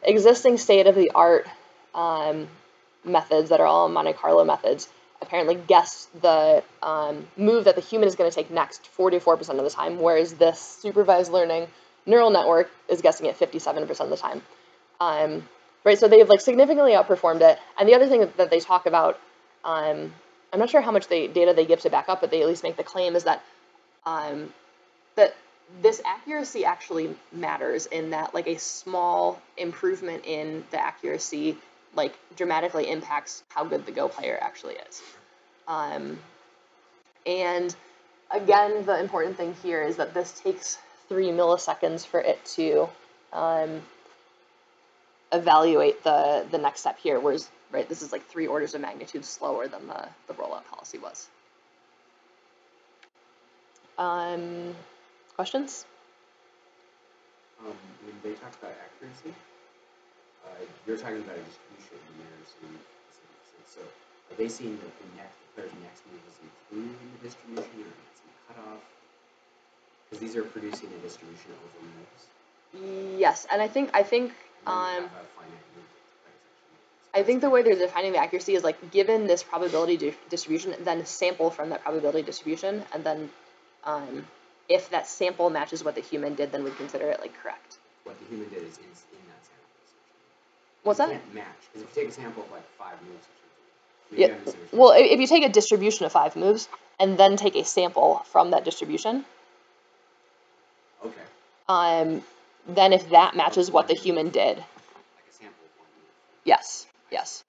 existing state-of-the-art methods that are all Monte Carlo methods apparently guess the move that the human is going to take next 44% of the time, whereas this supervised learning neural network is guessing it 57% of the time. Right, so they've significantly outperformed it. And the other thing that they talk about, I'm not sure how much data they give to back up, but they at least make the claim is that that this accuracy actually matters in that like a small improvement in the accuracy like dramatically impacts how good the Go player actually is. And again, the important thing here is that this takes 3 milliseconds for it to evaluate the next step here, whereas right, this is like 3 orders of magnitude slower than the rollout policy was. Questions? When they talk about accuracy, you're talking about a distribution and they're saying so are they seeing that the player's next move is included in the distribution or it's in cutoff? Because these are producing a distribution over moves. Yes, and I think the way they're defining the accuracy is like given this probability distribution, then sample from that probability distribution, and then if that sample matches what the human did, then we consider it like correct. What the human did is in that sample. What's that? You can't match because if you take a sample of like 5 moves or something. Yeah. Well, if you take a distribution of 5 moves and then take a sample from that distribution. Okay. Then if that matches what the human did. Like a sample of 1 move. Yes. Yes.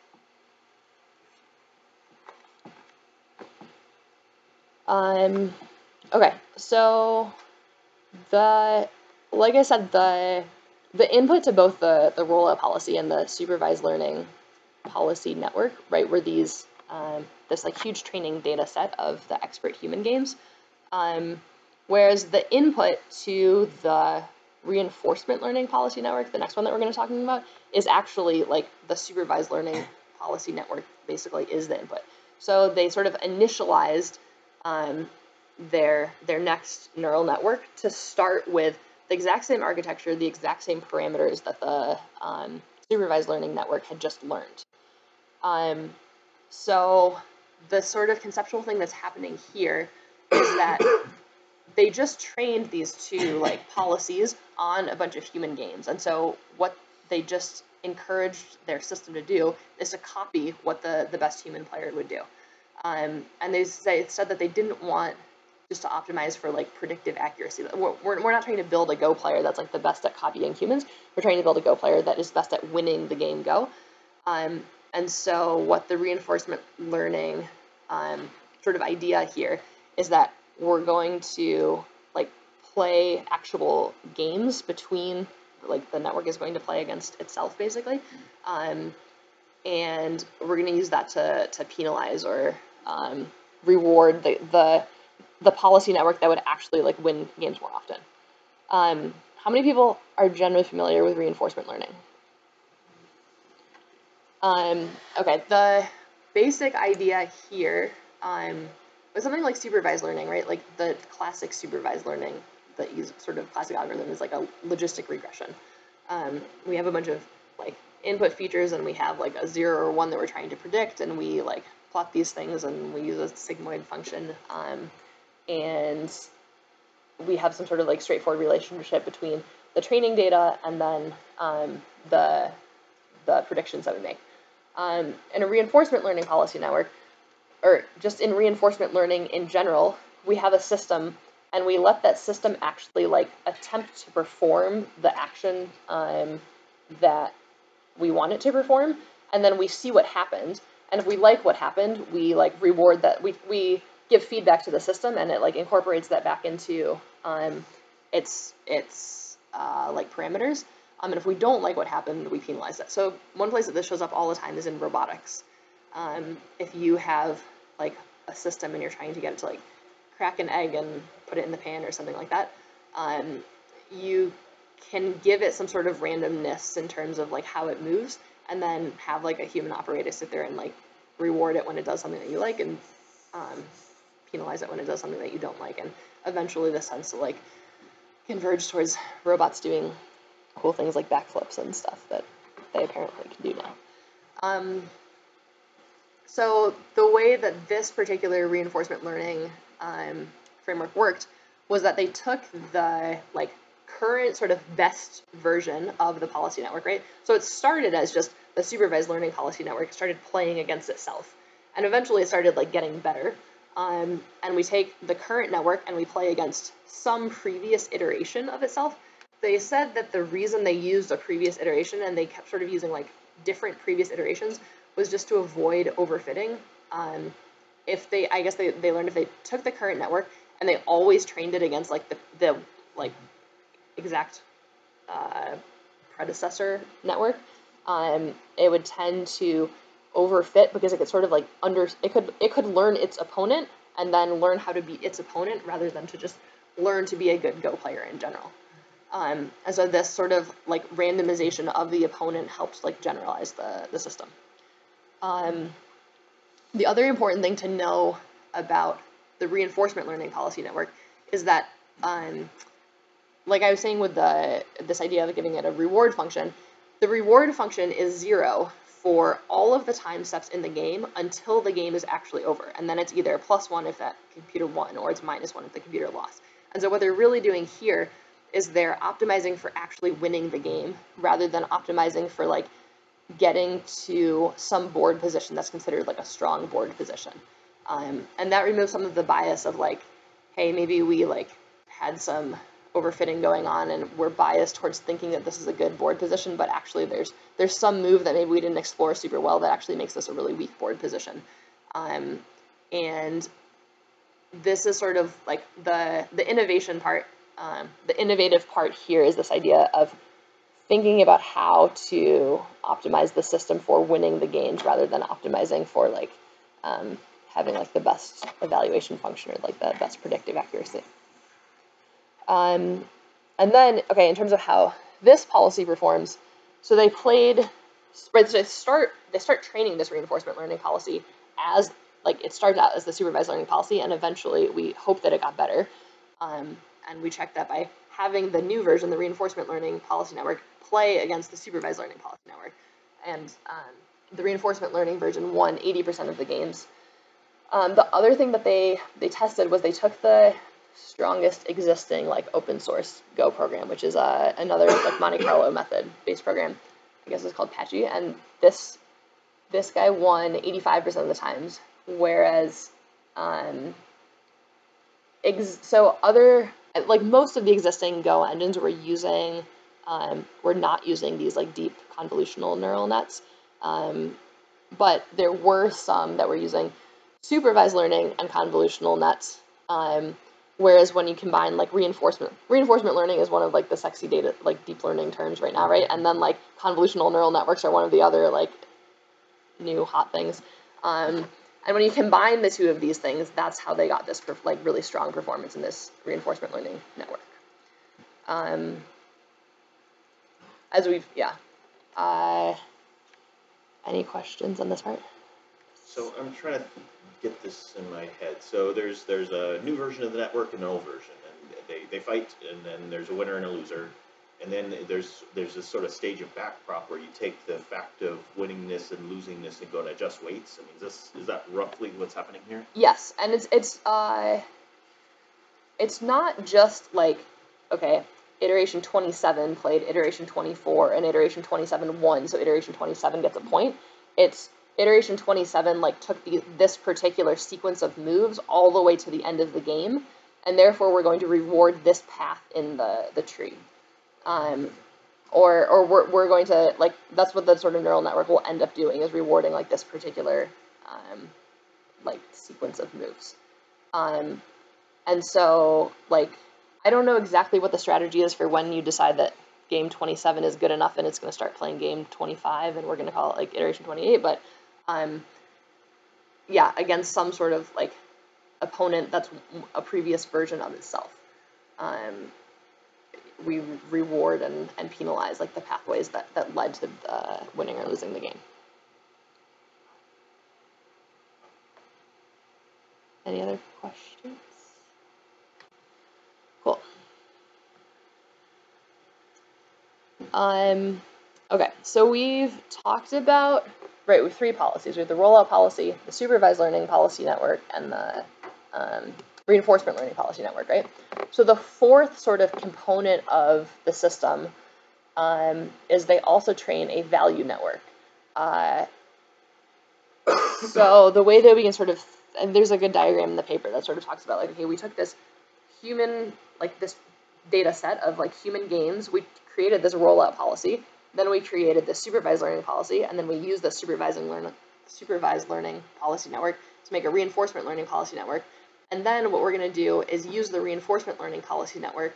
Okay, so like I said, the input to both the rollout policy and the supervised learning policy network, right, were these this like huge training data set of the expert human games, whereas the input to the reinforcement learning policy network, the next one that we're going to be talking about, is actually like the supervised learning policy network basically is the input. So they sort of initialized their next neural network to start with the exact same architecture, the exact same parameters that the supervised learning network had just learned. So the sort of conceptual thing that's happening here is that they just trained these 2 like policies on a bunch of human games, and so what they just encouraged their system to do is to copy what the best human player would do. And they said that they didn't want just to optimize for like predictive accuracy. We're not trying to build a Go player that's like the best at copying humans. We're trying to build a Go player that is best at winning the game Go. And so what the reinforcement learning sort of idea here is that we're going to like play actual games between, like the network is going to play against itself basically, and we're going to use that to penalize or reward the policy network that would actually like win games more often. How many people are generally familiar with reinforcement learning? Okay, the basic idea here was something like supervised learning, right? Like the classic supervised learning that uses sort of classic algorithm is like a logistic regression. We have a bunch of like input features and we have like a 0 or 1 that we're trying to predict, and we like plot these things and we use a sigmoid function, and we have some sort of like straightforward relationship between the training data and then the predictions that we make. In a reinforcement learning policy network, or just in reinforcement learning in general, we have a system and we let that system actually like attempt to perform the action that we want it to perform, and then we see what happened. And if we like what happened, we like reward that. We give feedback to the system, and it like incorporates that back into its like parameters. And if we don't like what happened, we penalize it. So one place that this shows up all the time is in robotics. If you have like a system and you're trying to get it to like crack an egg and put it in the pan or something like that, you can give it some sort of randomness in terms of like how it moves, and then have like a human operator sit there and like reward it when it does something that you like, and penalize it when it does something that you don't like. And eventually this tends to like converge towards robots doing cool things like backflips and stuff that they apparently can do now. So the way that this particular reinforcement learning framework worked was that they took the like current sort of best version of the policy network, right? So it started as just the supervised learning policy network started playing against itself, and eventually it started like getting better. and we take the current network and we play against some previous iteration of itself. They said that the reason they used a previous iteration and they kept sort of using like different previous iterations was just to avoid overfitting. I guess they learned if they took the current network and they always trained it against like the like exact predecessor network, it would tend to overfit because it could sort of like it could learn its opponent and then learn how to beat its opponent rather than to just learn to be a good Go player in general. And so this sort of like randomization of the opponent helps like generalize the system. The other important thing to know about the reinforcement learning policy network is that, like I was saying with this idea of giving it a reward function, the reward function is 0 for all of the time steps in the game until the game is actually over. And then it's either +1 if that computer won, or it's -1 if the computer lost. And so what they're really doing here is they're optimizing for actually winning the game rather than optimizing for like getting to some board position that's considered like a strong board position. And that removes some of the bias of like, hey, maybe we like had some overfitting going on and we're biased towards thinking that this is a good board position, but actually there's some move that maybe we didn't explore super well that actually makes this a really weak board position. And this is sort of like the innovation part. The innovative part here is this idea of thinking about how to optimize the system for winning the games rather than optimizing for like having like the best evaluation function or like the best predictive accuracy. And then, okay, in terms of how this policy performs, so they played, right, so they start training this reinforcement learning policy as, like, it starts out as the supervised learning policy, and eventually we hope that it got better. And we checked that by having the new version, the reinforcement learning policy network, play against the supervised learning policy network. And the reinforcement learning version won 80% of the games. The other thing that they tested was they took the strongest existing like open source Go program, which is another like Monte Carlo method based program. I guess it's called Patchy, and this guy won 85% of the times, whereas so other like most of the existing Go engines were not using these like deep convolutional neural nets, but there were some that were using supervised learning and convolutional nets. Whereas when you combine like reinforcement learning is one of like the sexy data like deep learning terms right now, right? And then like convolutional neural networks are one of the other like new hot things. And when you combine the two of these things, that's how they got this like really strong performance in this reinforcement learning network. As we've any questions on this part? So I'm trying to get this in my head. So there's a new version of the network and an old version, and they fight, and then there's a winner and a loser, and then there's this sort of stage of backprop where you take the fact of winningness and losingness and go and adjust weights. I mean, is that roughly what's happening here? Yes, and it's not just like, okay, iteration 27 played iteration 24 and iteration 27 won, so iteration 27 gets a point. It's iteration 27 like took this particular sequence of moves all the way to the end of the game, and therefore we're going to reward this path in the tree. Or we're going to, like, that's what the sort of neural network will end up doing, is rewarding like this particular like sequence of moves. And so like I don't know exactly what the strategy is for when you decide that game 27 is good enough and it's going to start playing game 25 and we're going to call it like iteration 28, but yeah, against some sort of like opponent that's a previous version of itself. We reward and penalize like the pathways that led to winning or losing the game. Any other questions? Cool. Okay, so we've talked about, right, we have 3 policies. We have the rollout policy, the supervised learning policy network, and the reinforcement learning policy network, right? So the 4th sort of component of the system is they also train a value network. So the way that we can sort of and there's a good diagram in the paper that sort of talks about like, okay, we took this human, like this data set of like human games, we created this rollout policy, then we created this supervised learning policy, and then we used the supervised learning policy network to make a reinforcement learning policy network. And then what we're going to do is use the reinforcement learning policy network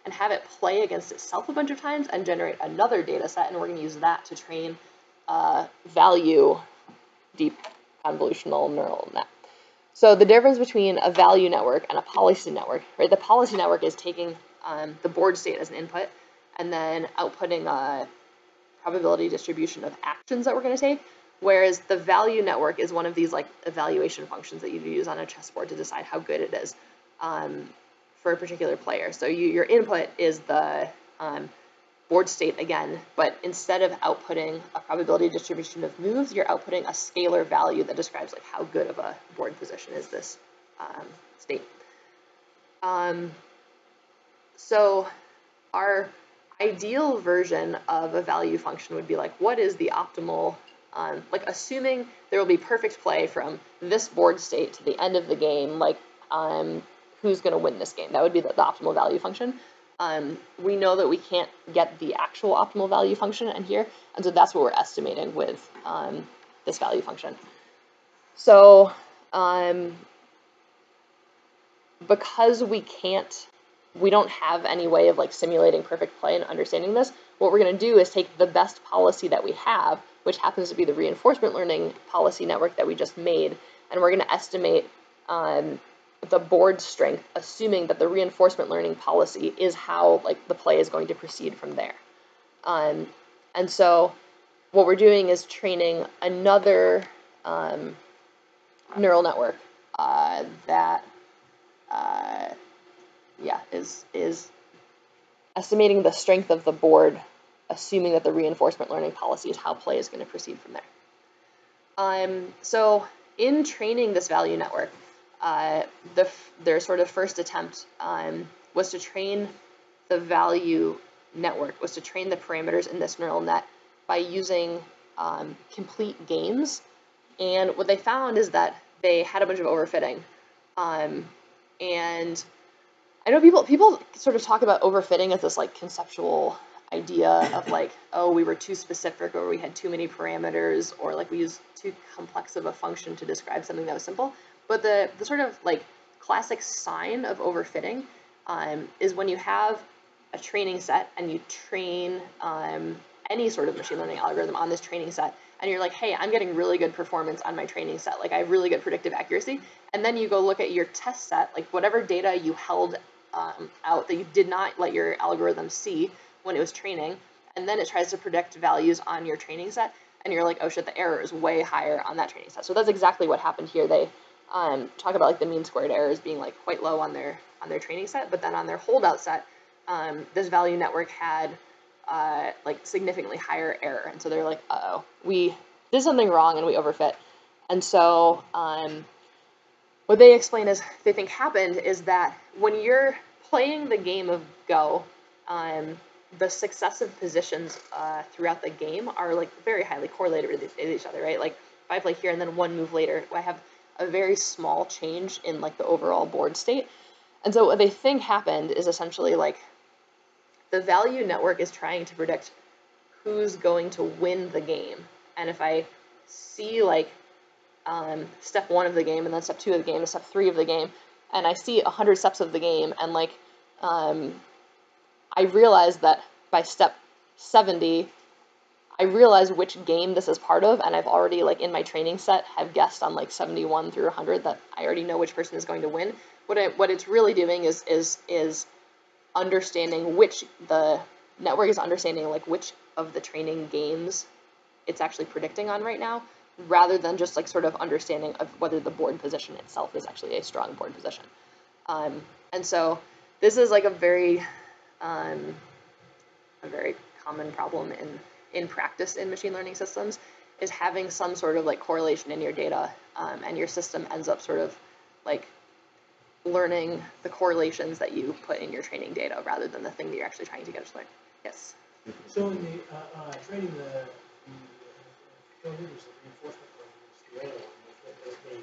and have it play against itself a bunch of times and generate another data set, and we're going to use that to train value deep convolutional neural net. So the difference between a value network and a policy network, right? The policy network is taking the board state as an input and then outputting a probability distribution of actions that we're going to take, whereas the value network is one of these like evaluation functions that you use on a chessboard to decide how good it is for a particular player. So your input is the board state again, but instead of outputting a probability distribution of moves, you're outputting a scalar value that describes like how good of a board position is this state. So our ideal version of a value function would be like, what is the optimal, like assuming there will be perfect play from this board state to the end of the game, like who's going to win this game? That would be the optimal value function. We know that we can't get the actual optimal value function in here, and so that's what we're estimating with this value function. So because we don't have any way of like simulating perfect play and understanding this, what we're going to do is take the best policy that we have, which happens to be the reinforcement learning policy network that we just made, and we're going to estimate the board strength, assuming that the reinforcement learning policy is how like the play is going to proceed from there. And so what we're doing is training another neural network that is estimating the strength of the board, assuming that the reinforcement learning policy is how play is going to proceed from there. So in training this value network, their sort of first attempt was to train the value network, was to train the parameters in this neural net by using complete games. And what they found is that they had a bunch of overfitting. And I know people sort of talk about overfitting as this like conceptual idea of like, oh, we were too specific, or we had too many parameters, or like we used too complex of a function to describe something that was simple. But the sort of like classic sign of overfitting is when you have a training set and you train any sort of machine learning algorithm on this training set, and you're like, hey, I'm getting really good performance on my training set, like I have really good predictive accuracy, and then you go look at your test set, like whatever data you held out that you did not let your algorithm see when it was training, and then it tries to predict values on your training set, and you're like, oh shit, the error is way higher on that training set. So that's exactly what happened here. They talk about like the mean squared errors being like quite low on their training set, but then on their holdout set, this value network had like significantly higher error, and so they're like, uh-oh, we did something wrong and we overfit. And so what they explain is they think happened is that when you're playing the game of Go, the successive positions throughout the game are like very highly correlated with each other, right? Like if I play here and then one move later, I have a very small change in like the overall board state. And so what they think happened is essentially like the value network is trying to predict who's going to win the game. And if I see like step 1 of the game and then step 2 of the game and step 3 of the game, and I see 100 steps of the game, and like I realize that by step 70, I realize which game this is part of, and I've already, like, in my training set, have guessed on, like, 71 through 100 that I already know which person is going to win. What it's really doing is understanding which, the network is understanding, like, which of the training games it's actually predicting on right now, rather than just, like, sort of understanding of whether the board position itself is actually a strong board position. And so this is, like, a very common problem in practice in machine learning systems, is having some sort of like correlation in your data, and your system ends up sort of like learning the correlations that you put in your training data rather than the thing that you're actually trying to get it to learn. Yes? So in the training the filters, the reinforcement programs, the other one, they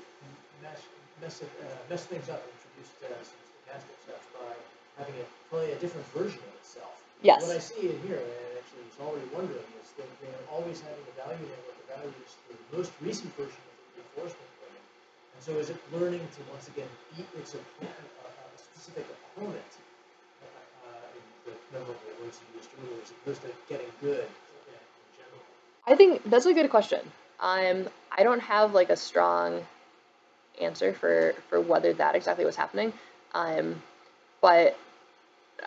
mesh mess things up and introduce some stochastic stuff by having it play a different version of itself. Yes. What I see in here, and I actually was already wondering, is that they're always having a value network evaluates the most recent version of the reinforcement learning. And so is it learning to, once again, beat its opponent, a specific opponent, in the memorable words you used earlier, as opposed to getting good in general? I think that's a good question. I don't have like a strong answer for whether that exactly was happening. But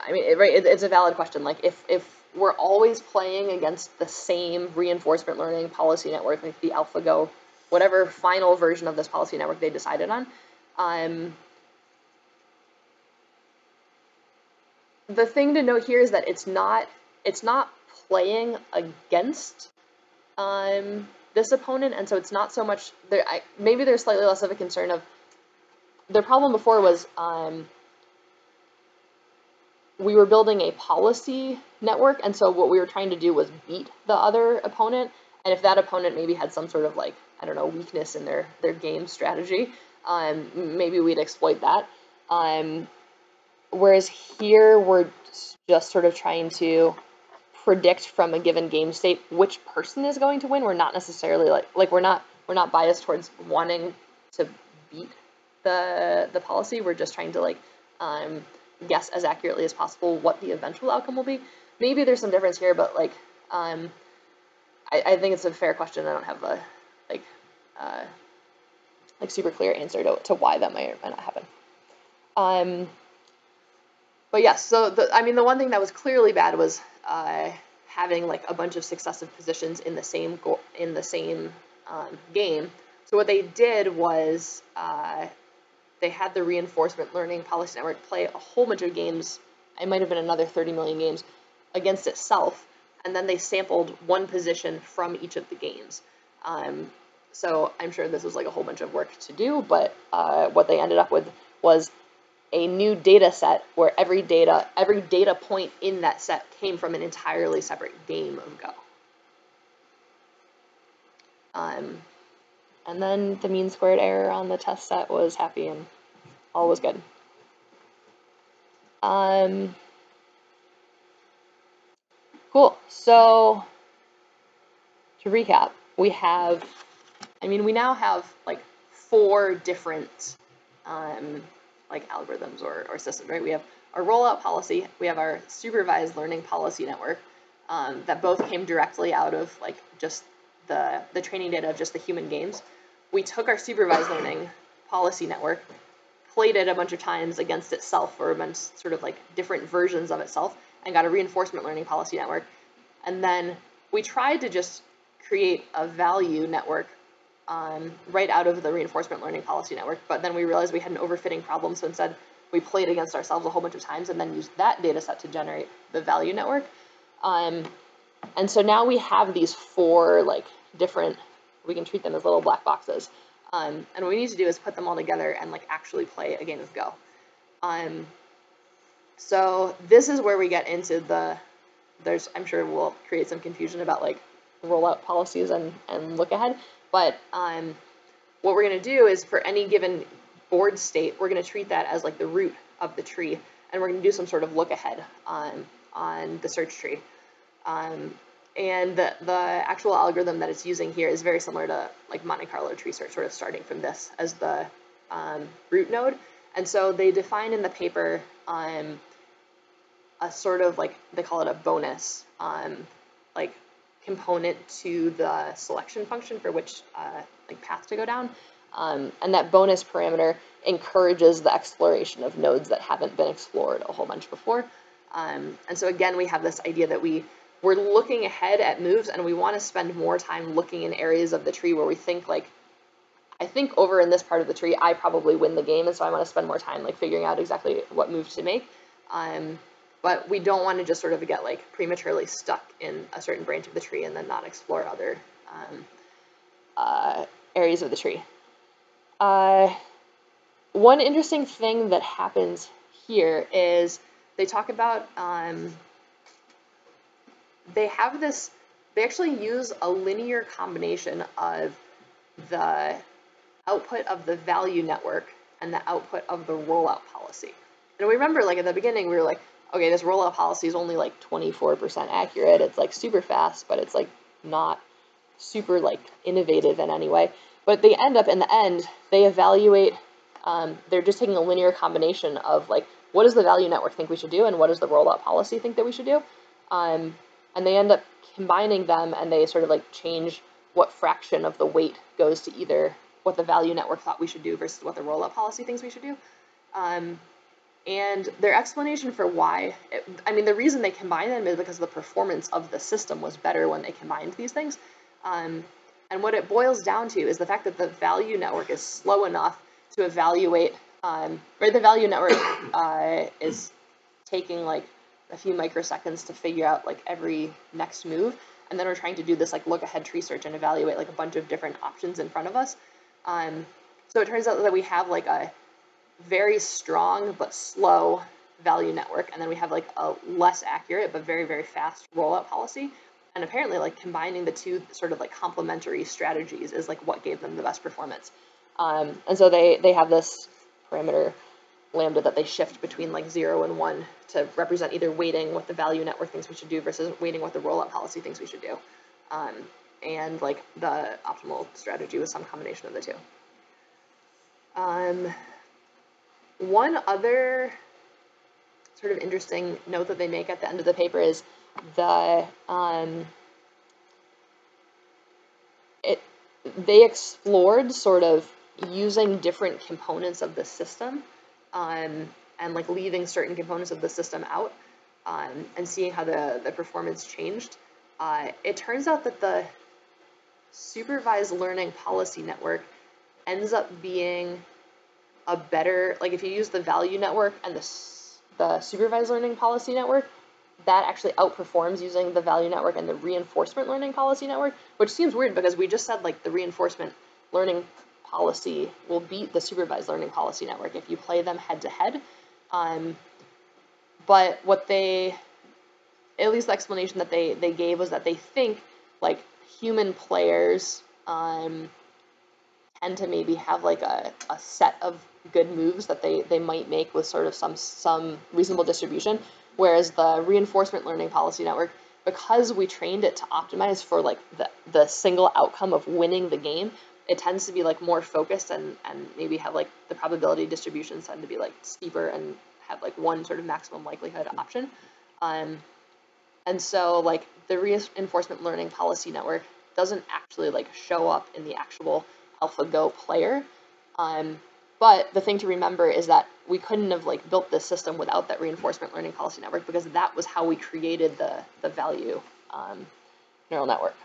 I mean, it's a valid question. Like if we're always playing against the same reinforcement learning policy network, like the AlphaGo, whatever final version of this policy network they decided on, the thing to note here is that it's not playing against this opponent, and so it's not so much there. Maybe there's slightly less of a concern of the problem before was we were building a policy network, and so what we were trying to do was beat the other opponent, and if that opponent maybe had some sort of, like, I don't know, weakness in their game strategy, maybe we'd exploit that. Whereas here we're just sort of trying to predict from a given game state which person is going to win. We're not necessarily like we're not biased towards wanting to beat the policy. We're just trying to like guess as accurately as possible what the eventual outcome will be. Maybe there's some difference here, but like I think it's a fair question. I don't have a like super clear answer to why that might or might not happen. But yes, so the one thing that was clearly bad was having like a bunch of successive positions in the same game. So what they did was they had the reinforcement learning policy network play a whole bunch of games. It might have been another 30 million games against itself, and then they sampled one position from each of the games. So I'm sure this was like a whole bunch of work to do, but what they ended up with was a new data set where every data point in that set came from an entirely separate game of Go. And then the mean squared error on the test set was happy and all was good. Cool. So to recap, we now have like 4 different like algorithms or systems, right? We have our rollout policy, we have our supervised learning policy network that both came directly out of like just the training data of just the human games. We took our supervised learning policy network, played it a bunch of times against itself or against sort of like different versions of itself, and got a reinforcement learning policy network. And then we tried to just create a value network right out of the reinforcement learning policy network, but then we realized we had an overfitting problem, so instead we played against ourselves a whole bunch of times and then used that data set to generate the value network. And so now we have these 4 like different, we can treat them as little black boxes. And what we need to do is put them all together and like actually play a game of Go. So this is where we get into I'm sure we'll create some confusion about like rollout policies and look ahead. But what we're going to do is for any given board state, we're going to treat that as like the root of the tree, and we're going to do some sort of look ahead on the search tree. And the actual algorithm that it's using here is very similar to like Monte Carlo tree search, sort of starting from this as the root node. And so they define in the paper a sort of like, they call it a bonus like component to the selection function for which like path to go down. And that bonus parameter encourages the exploration of nodes that haven't been explored a whole bunch before. And so again, we have this idea that we're looking ahead at moves, and we want to spend more time looking in areas of the tree where we think like, I think over in this part of the tree, I probably win the game, and so I want to spend more time like figuring out exactly what move to make. But we don't want to just sort of get like prematurely stuck in a certain branch of the tree and then not explore other areas of the tree. One interesting thing that happens here is they talk about they actually use a linear combination of the output of the value network and the output of the rollout policy. And we remember, like, at the beginning, we were like, okay, this rollout policy is only, like, 24% accurate. It's, like, super fast, but it's, like, not super, like, innovative in any way. But they end up, in the end, they evaluate, they're just taking a linear combination of, like, what does the value network think we should do, and what does the rollout policy think that we should do? And they end up combining them, and they sort of, like, change what fraction of the weight goes to either what the value network thought we should do versus what the rollout policy thinks we should do. And their explanation for why, the reason they combined them is because the performance of the system was better when they combined these things. And what it boils down to is the fact that the value network is slow enough to evaluate, the value network is taking like a few microseconds to figure out like every next move. And then we're trying to do this like look-ahead tree search and evaluate like a bunch of different options in front of us. So it turns out that we have like a very strong but slow value network, and then we have like a less accurate but very, very fast rollout policy. And apparently like combining the two sort of like complementary strategies is like what gave them the best performance. And so they have this parameter lambda that they shift between like 0 and 1 to represent either weighting what the value network thinks we should do versus weighting what the rollout policy thinks we should do. And like the optimal strategy was some combination of the two. One other sort of interesting note that they make at the end of the paper is they explored sort of using different components of the system and like leaving certain components of the system out and seeing how the performance changed. It turns out that the supervised learning policy network ends up being a better, like if you use the value network and the supervised learning policy network, that actually outperforms using the value network and the reinforcement learning policy network, which seems weird because we just said like the reinforcement learning policy will beat the supervised learning policy network if you play them head to head. But what at least the explanation that they gave was that they think like human players tend to maybe have like a set of good moves that they might make with sort of some reasonable distribution, whereas the reinforcement learning policy network, because we trained it to optimize for like the single outcome of winning the game, it tends to be like more focused and maybe have like the probability distributions tend to be like steeper and have like one sort of maximum likelihood option. And so like the reinforcement learning policy network doesn't actually like show up in the actual AlphaGo player. But the thing to remember is that we couldn't have like built this system without that reinforcement learning policy network, because that was how we created the value neural network.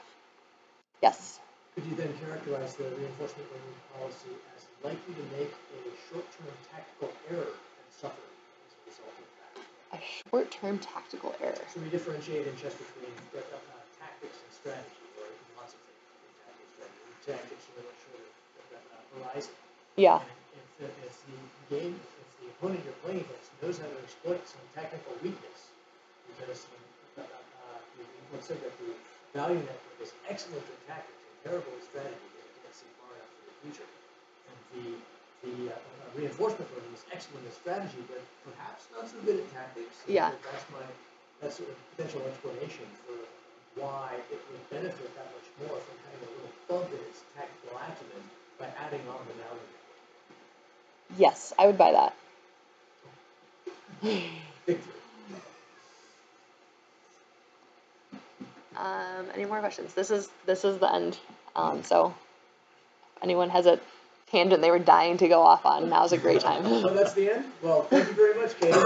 Yes? Could you then characterize the reinforcement learning policy as likely to make a short-term tactical error and suffer as a result of that? A short-term tactical error. So we differentiate in chess between tactics and strategy, or lots of things between tactics and strategy. Tactics are much shorter horizon. Yeah. And if the opponent you're playing against knows how to exploit some technical weakness, because let's say that the value network is excellent in tactics and terrible in strategy, because it can't see far enough for the future. And the reinforcement learning is excellent in strategy, but perhaps not so good at tactics. Yeah. That's a potential explanation for why it would benefit that much more from having a little bump in its tactical acumen by adding on the value network. Yes, I would buy that. Any more questions? This is the end. So if anyone has a tangent they were dying to go off on, now's a great time. Oh, that's the end? Well, thank you very much, Katie.